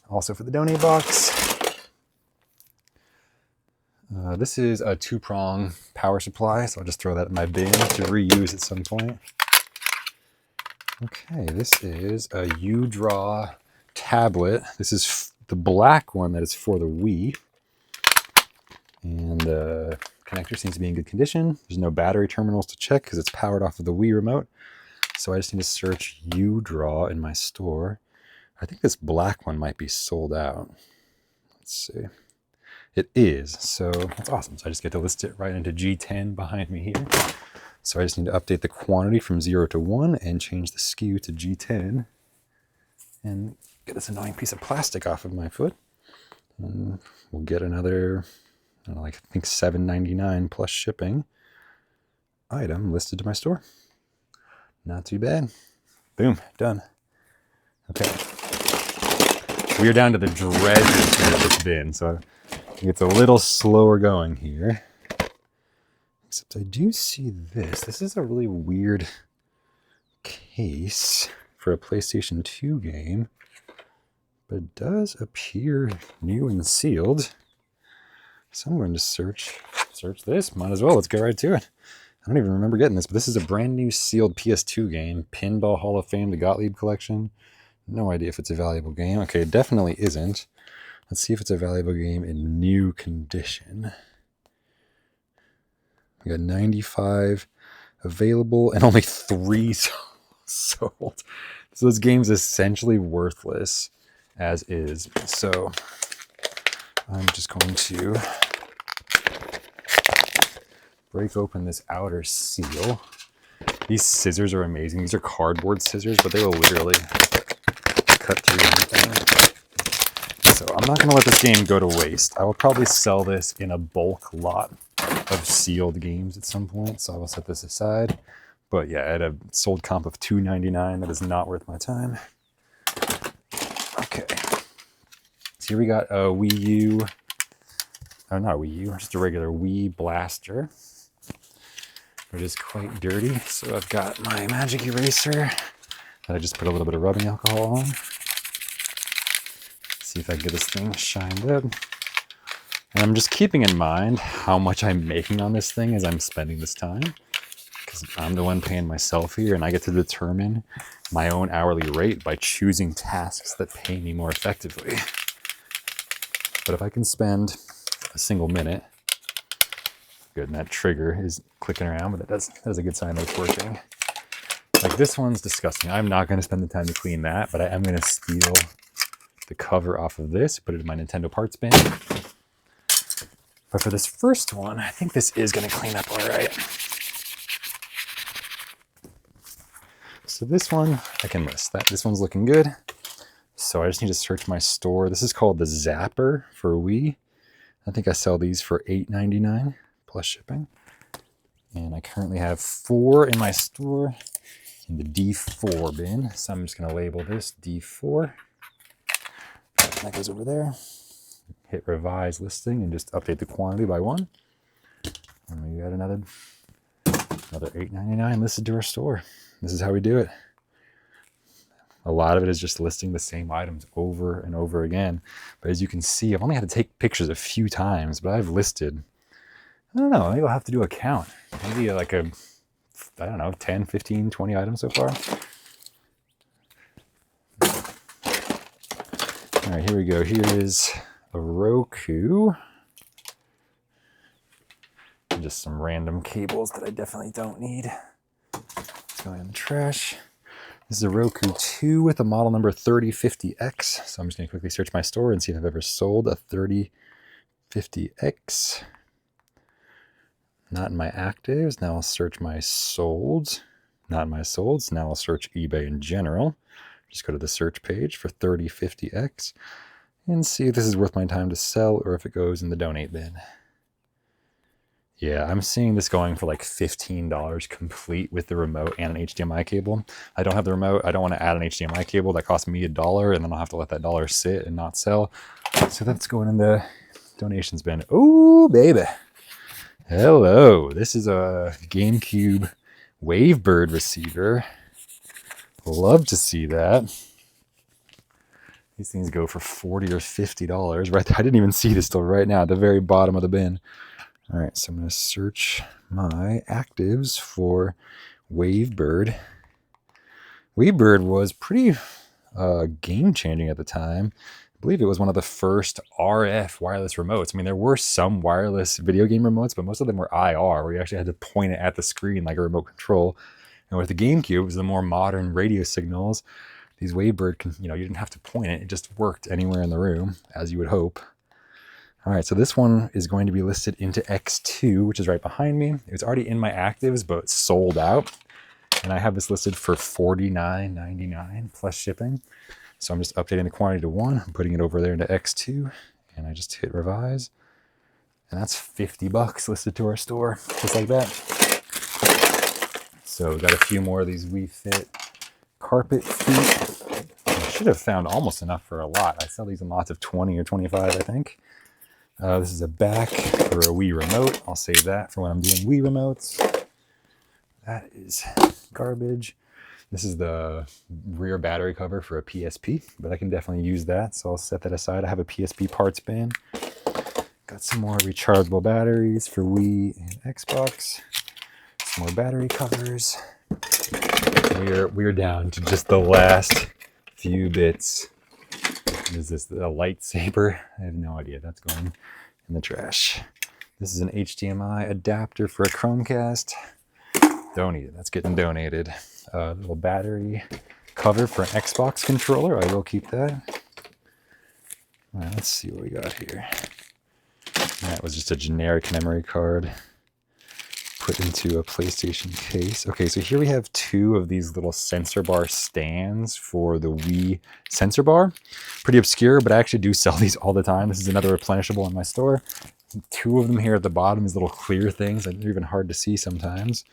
Also for the donate box. This is a 2-prong power supply. So I'll just throw that in my bin to reuse at some point. Okay, this is a U-Draw tablet. This is the black one that is for the Wii. And the connector seems to be in good condition. There's no battery terminals to check because it's powered off of the Wii remote. So I just need to search U-Draw in my store. I think this black one might be sold out. Let's see. It is, so that's awesome. So I just get to list it right into G10 behind me here. So I just need to update the quantity from 0 to 1 and change the SKU to G10. And get this annoying piece of plastic off of my foot. And we'll get another, I don't know, like I think $7.99 plus shipping item listed to my store. Not too bad. Boom, done. Okay. We are down to the dregs here of this bin, so it's a little slower going here. Except I do see this. This is a really weird case for a PlayStation 2 game, but it does appear new and sealed. So I'm going to search this. Might as well. Let's go right to it. I don't even remember getting this, but this is a brand new sealed PS2 game, Pinball Hall of Fame, the Gottlieb Collection. No idea if it's a valuable game. Okay, it definitely isn't. Let's see if it's a valuable game in new condition. We got 95 available and only 3 sold. sold. So this game's essentially worthless as is. So I'm just going to break open this outer seal. These scissors are amazing. These are cardboard scissors, but they will literally cut through anything. So I'm not going to let this game go to waste. I will probably sell this in a bulk lot of sealed games at some point, so I will set this aside. But yeah, at a sold comp of $2.99, that is not worth my time. Okay. So here we got a Wii U. Oh, not a Wii U, just a regular Wii blaster. It is quite dirty, so I've got my magic eraser that I just put a little bit of rubbing alcohol on. See if I can get this thing shined up. And I'm just keeping in mind how much I'm making on this thing as I'm spending this time, because I'm the one paying myself here, and I get to determine my own hourly rate by choosing tasks that pay me more effectively. But if I can spend a single minute, good, and that trigger is clicking around, but that's a good sign that it's working. Like this one's disgusting. I'm not going to spend the time to clean that, but I am going to steal the cover off of this, put it in my Nintendo parts bin. But for this first one, I think this is going to clean up all right. So this one, I can list that. This one's looking good. So I just need to search my store. This is called the Zapper for Wii. I think I sell these for $8.99 plus shipping. And I currently have 4 in my store in the D4 bin. So I'm just going to label this D4. That goes over there. Hit revise listing and just update the quantity by 1. And we got another $8.99 listed to our store. This is how we do it. A lot of it is just listing the same items over and over again. But as you can see, I've only had to take pictures a few times, but I've listed, I don't know, maybe I'll have to do a count. Maybe like I don't know, 10, 15, 20 items so far. All right, here we go. Here is a Roku. And just some random cables that I definitely don't need. It's going in the trash. This is a Roku 2 with a model number 3050X. So I'm just going to quickly search my store and see if I've ever sold a 3050X. Not in my actives. Now I'll search my solds. Not in my solds. Now I'll search eBay in general. Just go to the search page for 3050X and see if this is worth my time to sell or if it goes in the donate bin. Yeah, I'm seeing this going for like $15 complete with the remote and an HDMI cable. I don't have the remote. I don't want to add an HDMI cable. That costs me $1, and then I'll have to let that dollar sit and not sell. So that's going in the donations bin. Oh, baby. Hello. This is a GameCube Wavebird receiver. Love to see that. These things go for $40 or $50 right there. I didn't even see this till right now at the very bottom of the bin. All right, so I'm going to search my actives for Wavebird. Wavebird was pretty game-changing at the time. I believe it was one of the first RF wireless remotes. I mean, there were some wireless video game remotes, but most of them were IR, where you actually had to point it at the screen like a remote control. And with the GameCube, it was the more modern radio signals. These Wavebird, you didn't have to point it. It just worked anywhere in the room, as you would hope. All right, so this one is going to be listed into X2, which is right behind me. It's already in my actives, but it's sold out. And I have this listed for $49.99 plus shipping. So I'm just updating the quantity to 1. I'm putting it over there into X2, and I just hit revise. And that's $50 listed to our store, just like that. So we've got a few more of these Wii Fit carpet feet. I should have found almost enough for a lot. I sell these in lots of 20 or 25, I think. This is a back for a Wii remote. I'll save that for when I'm doing Wii remotes. That is garbage. This is the rear battery cover for a PSP, but I can definitely use that, so I'll set that aside. I have a PSP parts bin. Got some more rechargeable batteries for Wii and Xbox. Some more battery covers. We're down to just the last few bits. Is this a lightsaber? I have no idea. That's going in the trash. This is an HDMI adapter for a Chromecast. Don't need it. That's getting donated. little battery cover for an Xbox controller. I will keep that. All right, let's see what we got here. That was just a generic memory card put into a PlayStation case. Okay, so here we have two of these little sensor bar stands for the Wii sensor bar. Pretty obscure, but I actually do sell these all the time. This is another replenishable in my store. Two of them here at the bottom, these little clear things. They're even hard to see sometimes.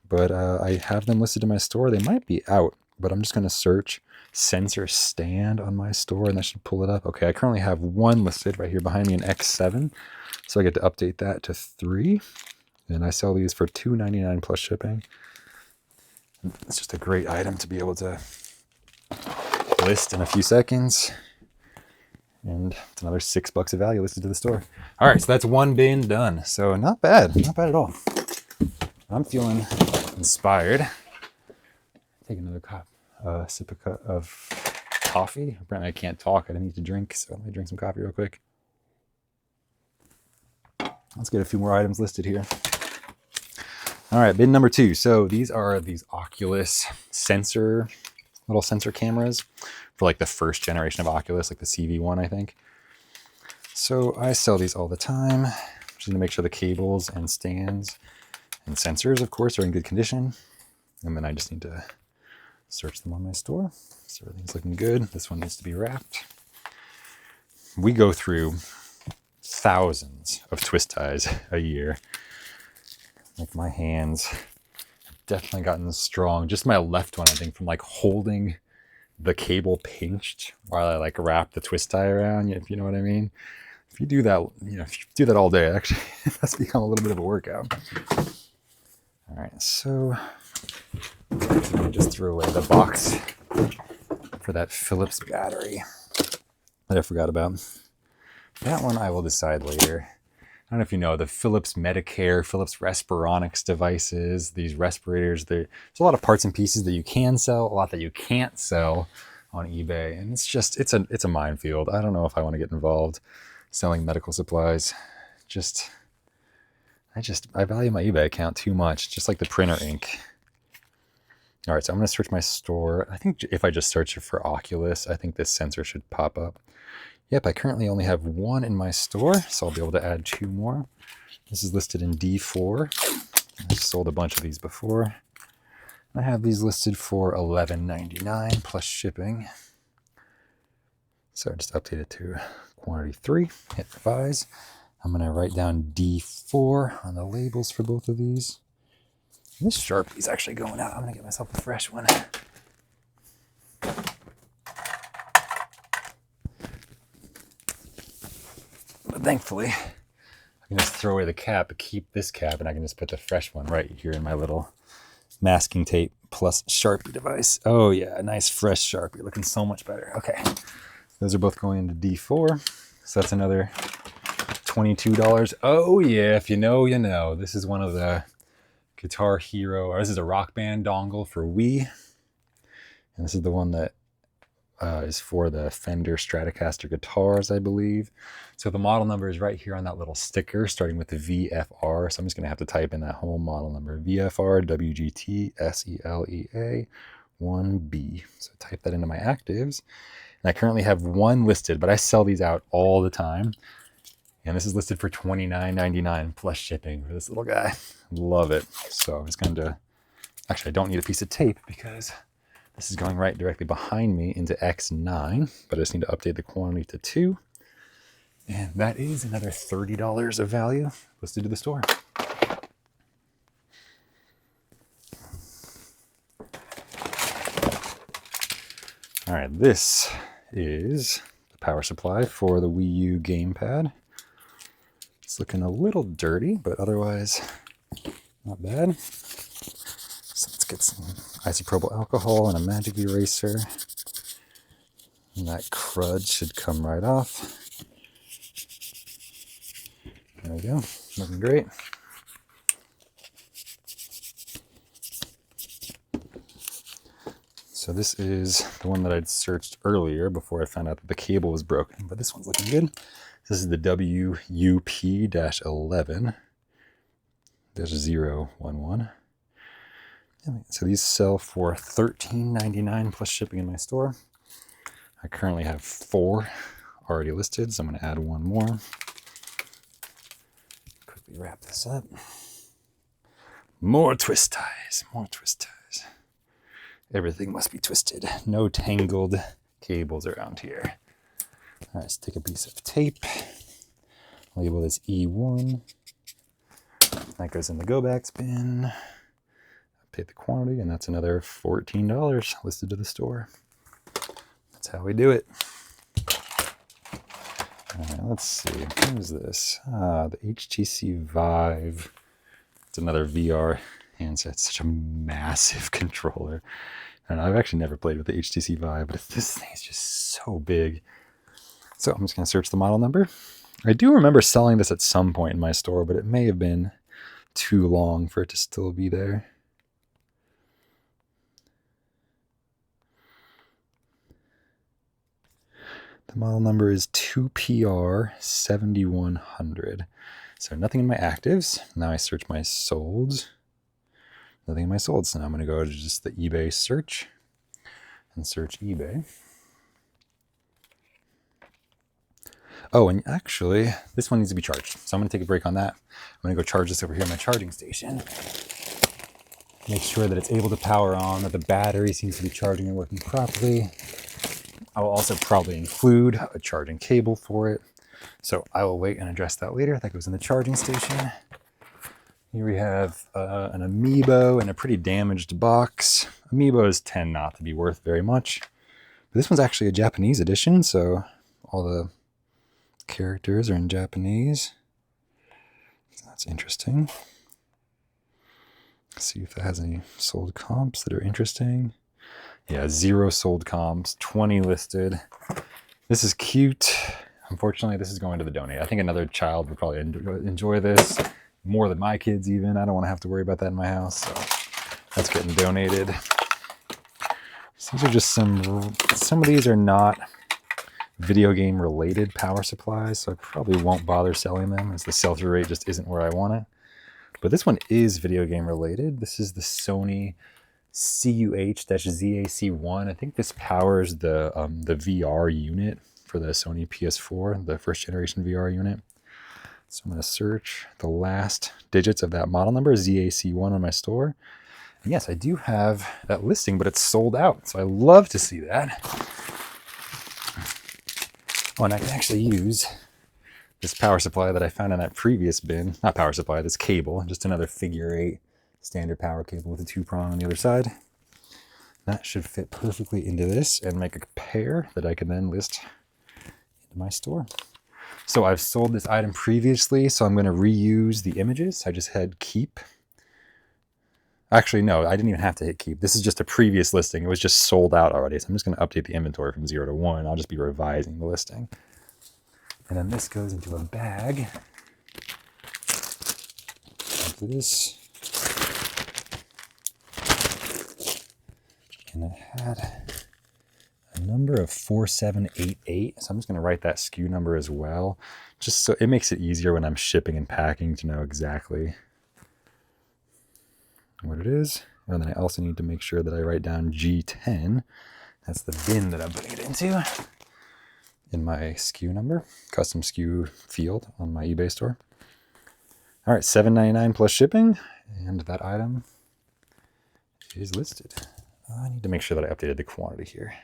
But I have them listed in my store. They might be out, but I'm just going to search sensor stand on my store, and that should pull it up. Okay, I currently have one listed right here behind me, an X7. So I get to update that to 3. And I sell these for $2.99 plus shipping. It's just a great item to be able to list in a few seconds. And it's another $6 of value listed to the store. All right, so that's one bin done. So not bad at all. I'm feeling inspired. Take another sip of coffee. Apparently I can't talk, I didn't need to drink, so let me drink some coffee real quick. Let's get a few more items listed here. All right, bin number 2. So these are these Oculus little sensor cameras for like the first generation of Oculus, like the CV1, I think. So I sell these all the time. Just gonna make sure the cables and stands and sensors, of course, are in good condition. And then I just need to search them on my store. So everything's looking good. This one needs to be wrapped. We go through thousands of twist ties a year. Like my hands have definitely gotten strong. Just my left one, I think, from like holding the cable pinched while I like wrap the twist tie around, if you know what I mean. If you do that, if you do that all day, actually, that's become a little bit of a workout. All right, so let me just throw away the box for that Philips battery that I forgot about. That one I will decide later. I don't know if you know, the Philips Medicare, Philips Respironics devices, these respirators, there's a lot of parts and pieces that you can sell, a lot that you can't sell on eBay. And it's a minefield. I don't know if I want to get involved selling medical supplies. I value my eBay account too much, just like the printer ink. All right, so I'm going to search my store. I think if I just search for Oculus, I think this sensor should pop up. Yep, I currently only have one in my store, so I'll be able to add 2 more. This is listed in D4. I've sold a bunch of these before. I have these listed for $11.99 plus shipping. So I just update it to quantity 3, hit revise. I'm going to write down D4 on the labels for both of these. And this Sharpie's actually going out. I'm going to get myself a fresh one. But thankfully, I can just throw away the cap, keep this cap, and I can just put the fresh one right here in my little masking tape plus Sharpie device. Oh yeah, a nice fresh Sharpie, looking so much better. Okay, those are both going into D4. So that's another $22. Oh yeah, if you know, you know. This is one of the Guitar Hero, or this is a Rock Band dongle for Wii. And this is the one that is for the Fender Stratocaster guitars, I believe. So the model number is right here on that little sticker, starting with the VFR. So I'm just going to have to type in that whole model number, VFR WGT SELEA 1B. So type that into my actives. And I currently have one listed, but I sell these out all the time. And this is listed for $29.99 plus shipping for this little guy. Love it. So I'm just going to, actually I don't need a piece of tape because this is going right directly behind me into X9, but I just need to update the quantity to 2. And that is another $30 of value listed to the store. All right, this is the power supply for the Wii U gamepad. It's looking a little dirty, but otherwise not bad. So let's get some isopropyl alcohol and a magic eraser. And that crud should come right off. There we go, looking great. So this is the one that I'd searched earlier before I found out that the cable was broken, but this one's looking good. This is the WUP-11-011. So these sell for $13.99 plus shipping in my store. I currently have 4 already listed, so I'm going to add 1 more. Quickly wrap this up. More twist ties, more twist ties. Everything must be twisted. No tangled cables around here. All right, let's take a piece of tape. Label this E1. That goes in the go backs bin. Pay the quantity, and that's another $14 listed to the store. That's how we do it. All right, let's see. What is this? The HTC Vive. It's another VR handset. It's such a massive controller. And I've actually never played with the HTC Vive, but this thing is just so big. So I'm just going to search the model number. I do remember selling this at some point in my store, but it may have been too long for it to still be there. The model number is 2PR7100. So nothing in my actives. Now I search my solds. Nothing in my solds. So now I'm going to go to just the eBay search and search eBay. Oh, and actually, this one needs to be charged. So I'm going to take a break on that. I'm going to go charge this over here at my charging station. Make sure that it's able to power on, that the battery seems to be charging and working properly. I will also probably include a charging cable for it. So I will wait and address that later. That goes in the charging station. Here we have an amiibo in a pretty damaged box. Amiibos tend not to be worth very much. But this one's actually a Japanese edition, so all the characters are in Japanese. So that's interesting. Let's see if that has any sold comps that are interesting. Yeah, 0 sold comps, 20 listed. This is cute. Unfortunately, this is going to the donate. I think another child would probably enjoy this more than my kids even. I don't want to have to worry about that in my house, so that's getting donated. So these are just some of these are not video game related power supplies, so I probably won't bother selling them as the sell-through rate just isn't where I want it. But this one is video game related. This is the Sony CUH-ZAC1. I think this powers the VR unit for the Sony PS4, the first generation VR unit. So I'm going to search the last digits of that model number, ZAC1, on my store. And yes, I do have that listing, but it's sold out. So I love to see that. Oh, and I can actually use this power supply that I found in that previous bin. Not power supply, this cable. Just another figure 8 standard power cable with a 2-prong on the other side. That should fit perfectly into this and make a pair that I can then list into my store. So I've sold this item previously, so I'm going to reuse the images. I just had keep. Actually, no, I didn't even have to hit keep. This is just a previous listing. It was just sold out already. So I'm just going to update the inventory from 0 to 1. I'll just be revising the listing. And then this goes into a bag. After this. And it had a number of 4788. So I'm just going to write that SKU number as well. Just so it makes it easier when I'm shipping and packing to know exactly what it is. And then I also need to make sure that I write down G10. That's the bin that I'm putting it into in my SKU number, custom SKU field on my eBay store. All right, $7.99 plus shipping, and that item is listed. I need to make sure that I updated the quantity here.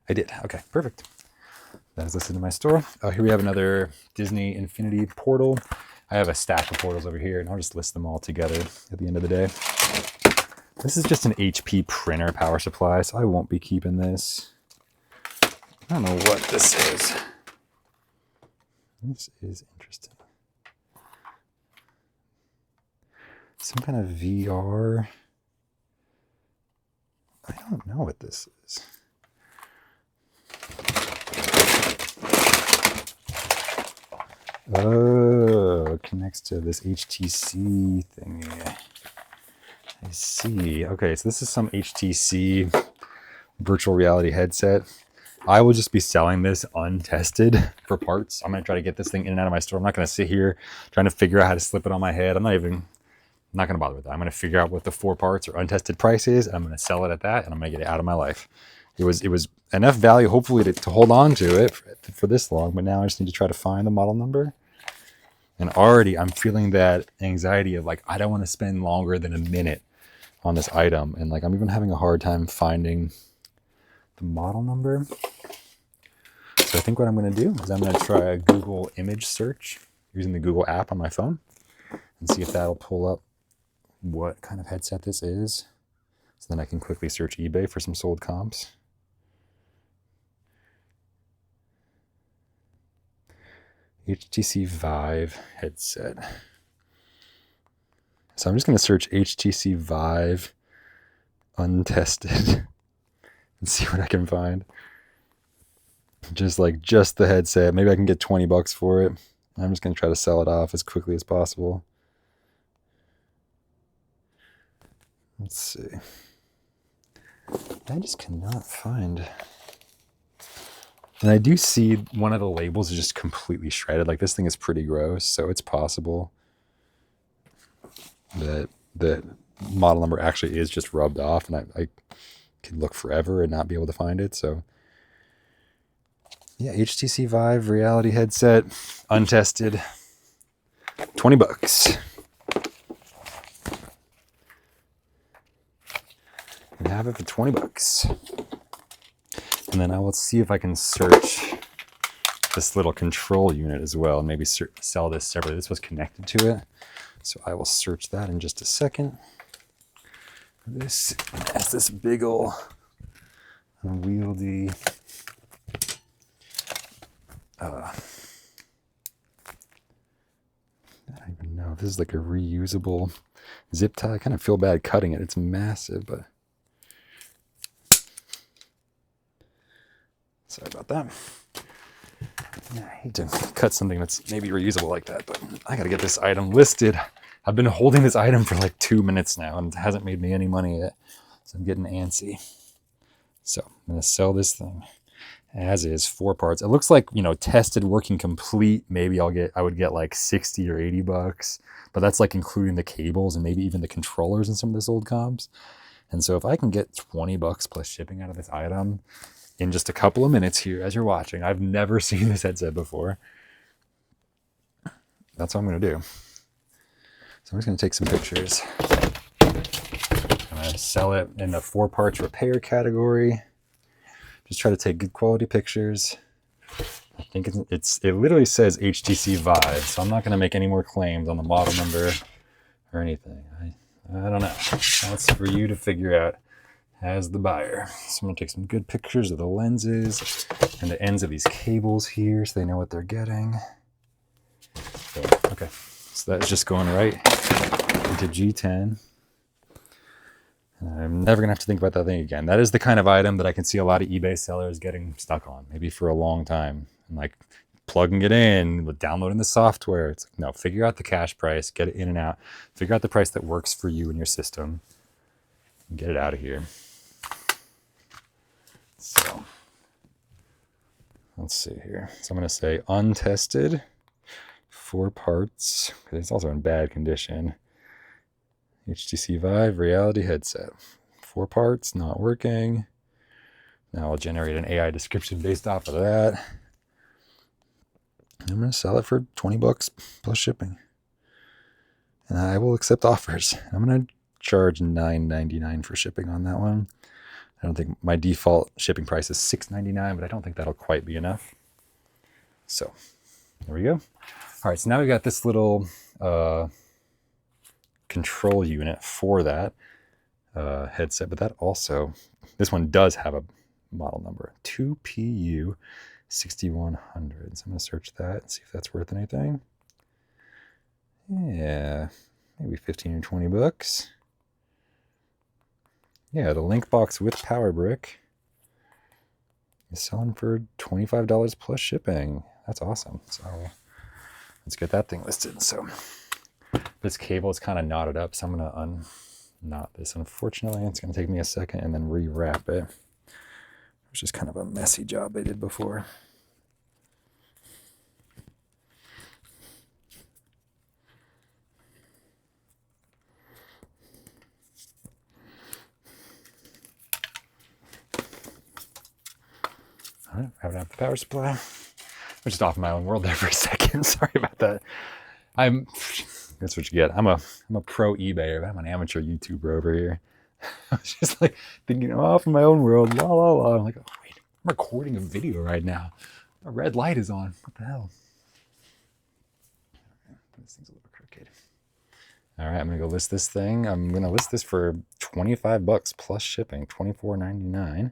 I did. Okay, perfect. That is listed in my store. Oh, here we have another Disney Infinity portal. I have a stack of portals over here, and I'll just list them all together at the end of the day. This is just an HP printer power supply, so I won't be keeping this. I don't know what this is. This is interesting. Some kind of VR. I don't know what this is. Oh, it connects to this HTC thingy. I see. Okay, so this is some HTC virtual reality headset. I will just be selling this untested for parts. I'm going to try to get this thing in and out of my store. I'm not going to sit here trying to figure out how to slip it on my head. I'm not even not going to bother with that. I'm going to figure out what the 4 parts or untested price is. And I'm going to sell it at that, and I'm going to get it out of my life. It was enough value, hopefully, to hold on to it for this long. But now I just need to try to find the model number. And already I'm feeling that anxiety of like, I don't want to spend longer than a minute on this item. And like, I'm even having a hard time finding the model number. So I think what I'm going to do is I'm going to try a Google image search using the Google app on my phone and see if that'll pull up what kind of headset this is. So then I can quickly search eBay for some sold comps. HTC Vive headset. So I'm just going to search HTC Vive untested and see what I can find. Just the headset. Maybe I can get 20 bucks for it. I'm just going to try to sell it off as quickly as possible. Let's see. I just cannot find. And I do see one of the labels is just completely shredded. Like, this thing is pretty gross, so it's possible that the model number actually is just rubbed off, and I could look forever and not be able to find it. So yeah, HTC Vive reality headset, untested, 20 bucks. And have it for 20 bucks. And then I will see if I can search this little control unit as well, and maybe sell this separately. This was connected to it, so I will search that in just a second. This has this big ol' unwieldy I don't even know if this is like a reusable zip tie. I kind of feel bad cutting it. It's massive, but sorry about that. Yeah, I hate to cut something that's maybe reusable like that, but I gotta get this item listed. I've been holding this item for like 2 minutes now, and it hasn't made me any money yet, so I'm getting antsy. So I'm gonna sell this thing as is, 4 parts. It looks like, you know, tested, working complete. Maybe I would get like 60 or 80 bucks, but that's like including the cables and maybe even the controllers and some of this old comps. And so if I can get 20 bucks plus shipping out of this item in just a couple of minutes here as you're watching, I've never seen this headset before. That's what I'm gonna do. So I'm just gonna take some pictures. I'm gonna sell it in the 4 parts repair category. Just try to take good quality pictures. I think it literally says HTC Vive, so I'm not going to make any more claims on the model number or anything. I don't know. That's for you to figure out as the buyer. So I'm going to take some good pictures of the lenses and the ends of these cables here so they know what they're getting. So, okay, so that's just going right into G10. I'm never going to have to think about that thing again. That is the kind of item that I can see a lot of eBay sellers getting stuck on, maybe for a long time. And like plugging it in, downloading the software. It's like, no, figure out the cash price, get it in and out. Figure out the price that works for you and your system, and get it out of here. So let's see here. So I'm going to say untested, 4 parts, because it's also in bad condition. HTC Vive reality headset, 4 parts, not working. Now I'll generate an AI description based off of that. I'm going to sell it for 20 bucks plus shipping. And I will accept offers. I'm going to charge $9.99 for shipping on that one. I don't think my default shipping price is $6.99, but I don't think that'll quite be enough. So there we go. All right, so now we've got this little control unit for that headset, but that also, this one does have a model number, 2PU 6100. So I'm going to search that and see if that's worth anything. Yeah, maybe 15 or 20 bucks. Yeah, the link box with power brick is selling for $25 plus shipping. That's awesome. So let's get that thing listed. So this cable is kind of knotted up, so I'm going to unknot this. Unfortunately, it's going to take me a second and then rewrap it, which is kind of a messy job I did before. All right, have it out the power supply. I'm just off in my own world there for a second. Sorry about that. That's what you get. I'm a pro eBayer, but I'm an amateur YouTuber over here. I was just like thinking, oh, off in my own world, la la la. I'm like, oh wait, I'm recording a video right now. A red light is on. What the hell? This thing's a little crooked. All right, I'm gonna go list this thing. I'm gonna list this for 25 bucks plus shipping, $24.99.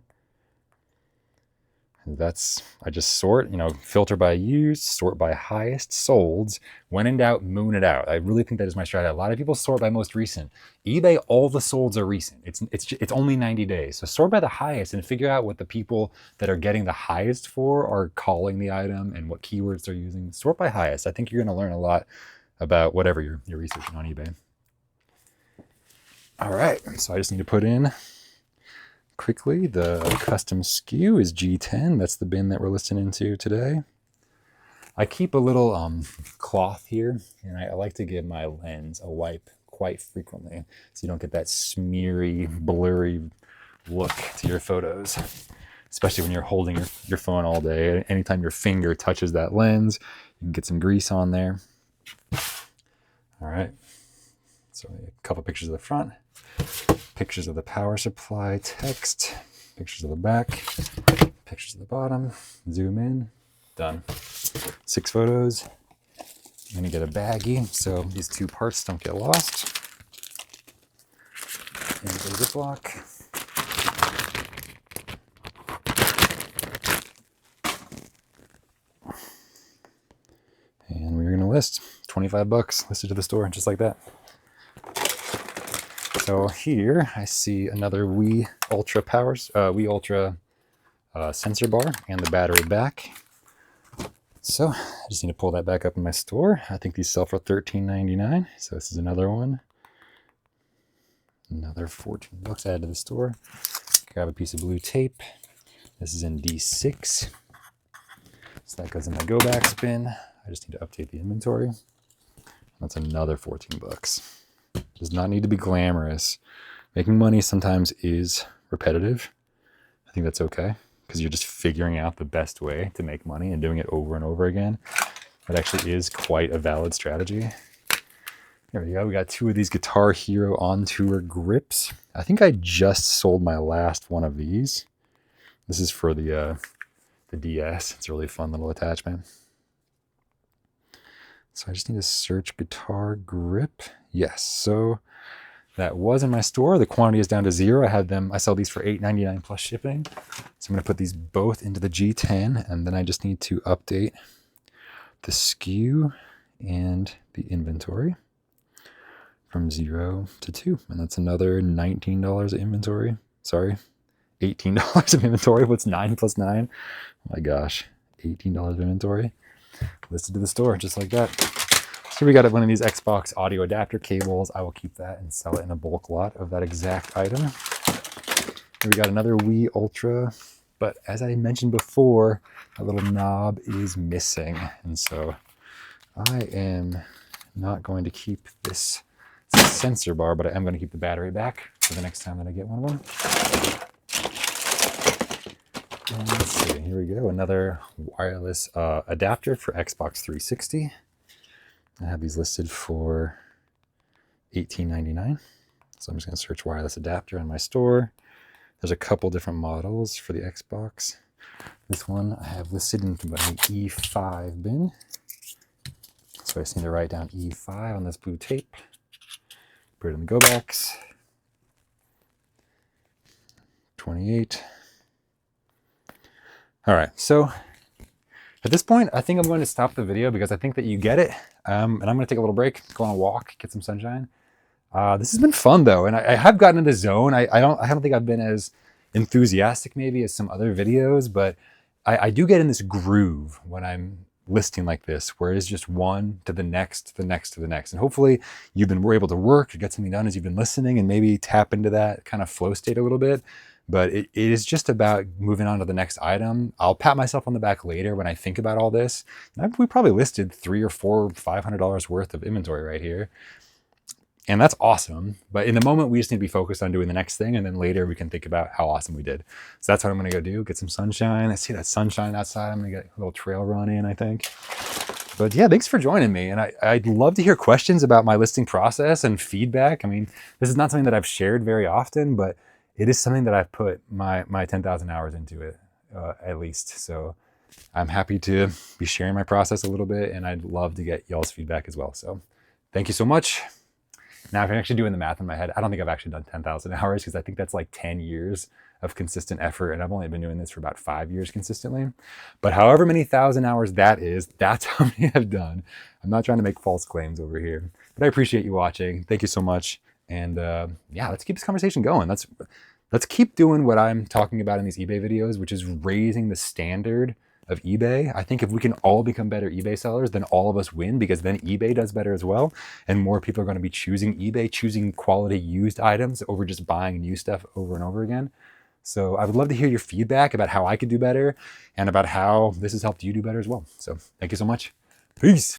I just sort, filter by use, sort by highest solds. When in doubt, moon it out. I really think that is my strategy. A lot of people sort by most recent. eBay, all the solds are recent. It's only 90 days. So sort by the highest and figure out what the people that are getting the highest for are calling the item and what keywords they're using. Sort by highest. I think you're gonna learn a lot about whatever you're researching on eBay. All right, so I just need to put in quickly, the custom SKU is G10. That's the bin that we're listening to today. I keep a little cloth here, and I like to give my lens a wipe quite frequently so you don't get that smeary, blurry look to your photos, especially when you're holding your phone all day. Anytime your finger touches that lens, you can get some grease on there. All right, so a couple pictures of the front. Pictures of the power supply text, pictures of the back, pictures of the bottom, zoom in, done. 6 photos. I'm gonna get a baggie so these 2 parts don't get lost. And a Ziploc. And we're gonna list 25 bucks, listed to the store, just like that. So here I see another Wii Ultra sensor bar and the battery back. So I just need to pull that back up in my store. I think these sell for $13.99. So this is another one. Another 14 bucks added to the store. Grab a piece of blue tape. This is in D6. So that goes in my go back bin. I just need to update the inventory. That's another 14 bucks. Does not need to be glamorous. Making money sometimes is repetitive. I think that's okay because you're just figuring out the best way to make money and doing it over and over again. That actually is quite a valid strategy. There we go. We got 2 of these Guitar Hero On Tour grips. I think I just sold my last one of these. This is for the DS. It's a really fun little attachment. So I just need to search guitar grip. Yes, so that was in my store. The quantity is down to 0. I sell these for $8.99 plus shipping. So I'm gonna put these both into the G10 and then I just need to update the SKU and the inventory from 0 to 2. And that's another $19 of inventory. Sorry, $18 of inventory. What's 9 plus 9? Oh my gosh, $18 of inventory. Listed to the store, just like that. So we got one of these Xbox audio adapter cables. I will keep that and sell it in a bulk lot of that exact item. And we got another Wii Ultra, but as I mentioned before, a little knob is missing. And so I am not going to keep this sensor bar, but I am going to keep the battery back for the next time that I get one of them. And let's see, here we go. Another wireless adapter for Xbox 360. I have these listed for $18.99. So I'm just going to search wireless adapter in my store. There's a couple different models for the Xbox. This one I have listed in my E5 bin. So I just need to write down E5 on this blue tape. Put it in the go backs. 28. All right, so at this point, I think I'm going to stop the video because I think that you get it. And I'm going to take a little break, go on a walk, get some sunshine. This has been fun though, and I have gotten into the zone. I don't think I've been as enthusiastic maybe as some other videos, but I do get in this groove when I'm listing like this, where it is just one to the next, to the next, to the next. And hopefully we're able to work or get something done as you've been listening and maybe tap into that kind of flow state a little bit. But it is just about moving on to the next item. I'll pat myself on the back later when I think about all this. We probably listed $300 or $400, $500 worth of inventory right here. And that's awesome. But in the moment, we just need to be focused on doing the next thing. And then later we can think about how awesome we did. So that's what I'm going to go do. Get some sunshine. I see that sunshine outside. I'm going to get a little trail run in, I think. But yeah, thanks for joining me. And I'd love to hear questions about my listing process and feedback. I mean, this is not something that I've shared very often, but it is something that I've put my 10,000 hours into it, at least. So I'm happy to be sharing my process a little bit, and I'd love to get y'all's feedback as well. So thank you so much. Now, if I'm actually doing the math in my head, I don't think I've actually done 10,000 hours because I think that's like 10 years of consistent effort. And I've only been doing this for about 5 years consistently. But however many thousand hours that is, that's how many I've done. I'm not trying to make false claims over here, but I appreciate you watching. Thank you so much. And yeah, let's keep this conversation going. Let's keep doing what I'm talking about in these eBay videos, which is raising the standard of eBay. I think if we can all become better eBay sellers, then all of us win, because then eBay does better as well. And more people are going to be choosing eBay, choosing quality used items over just buying new stuff over and over again. So I would love to hear your feedback about how I could do better and about how this has helped you do better as well. So thank you so much. Peace.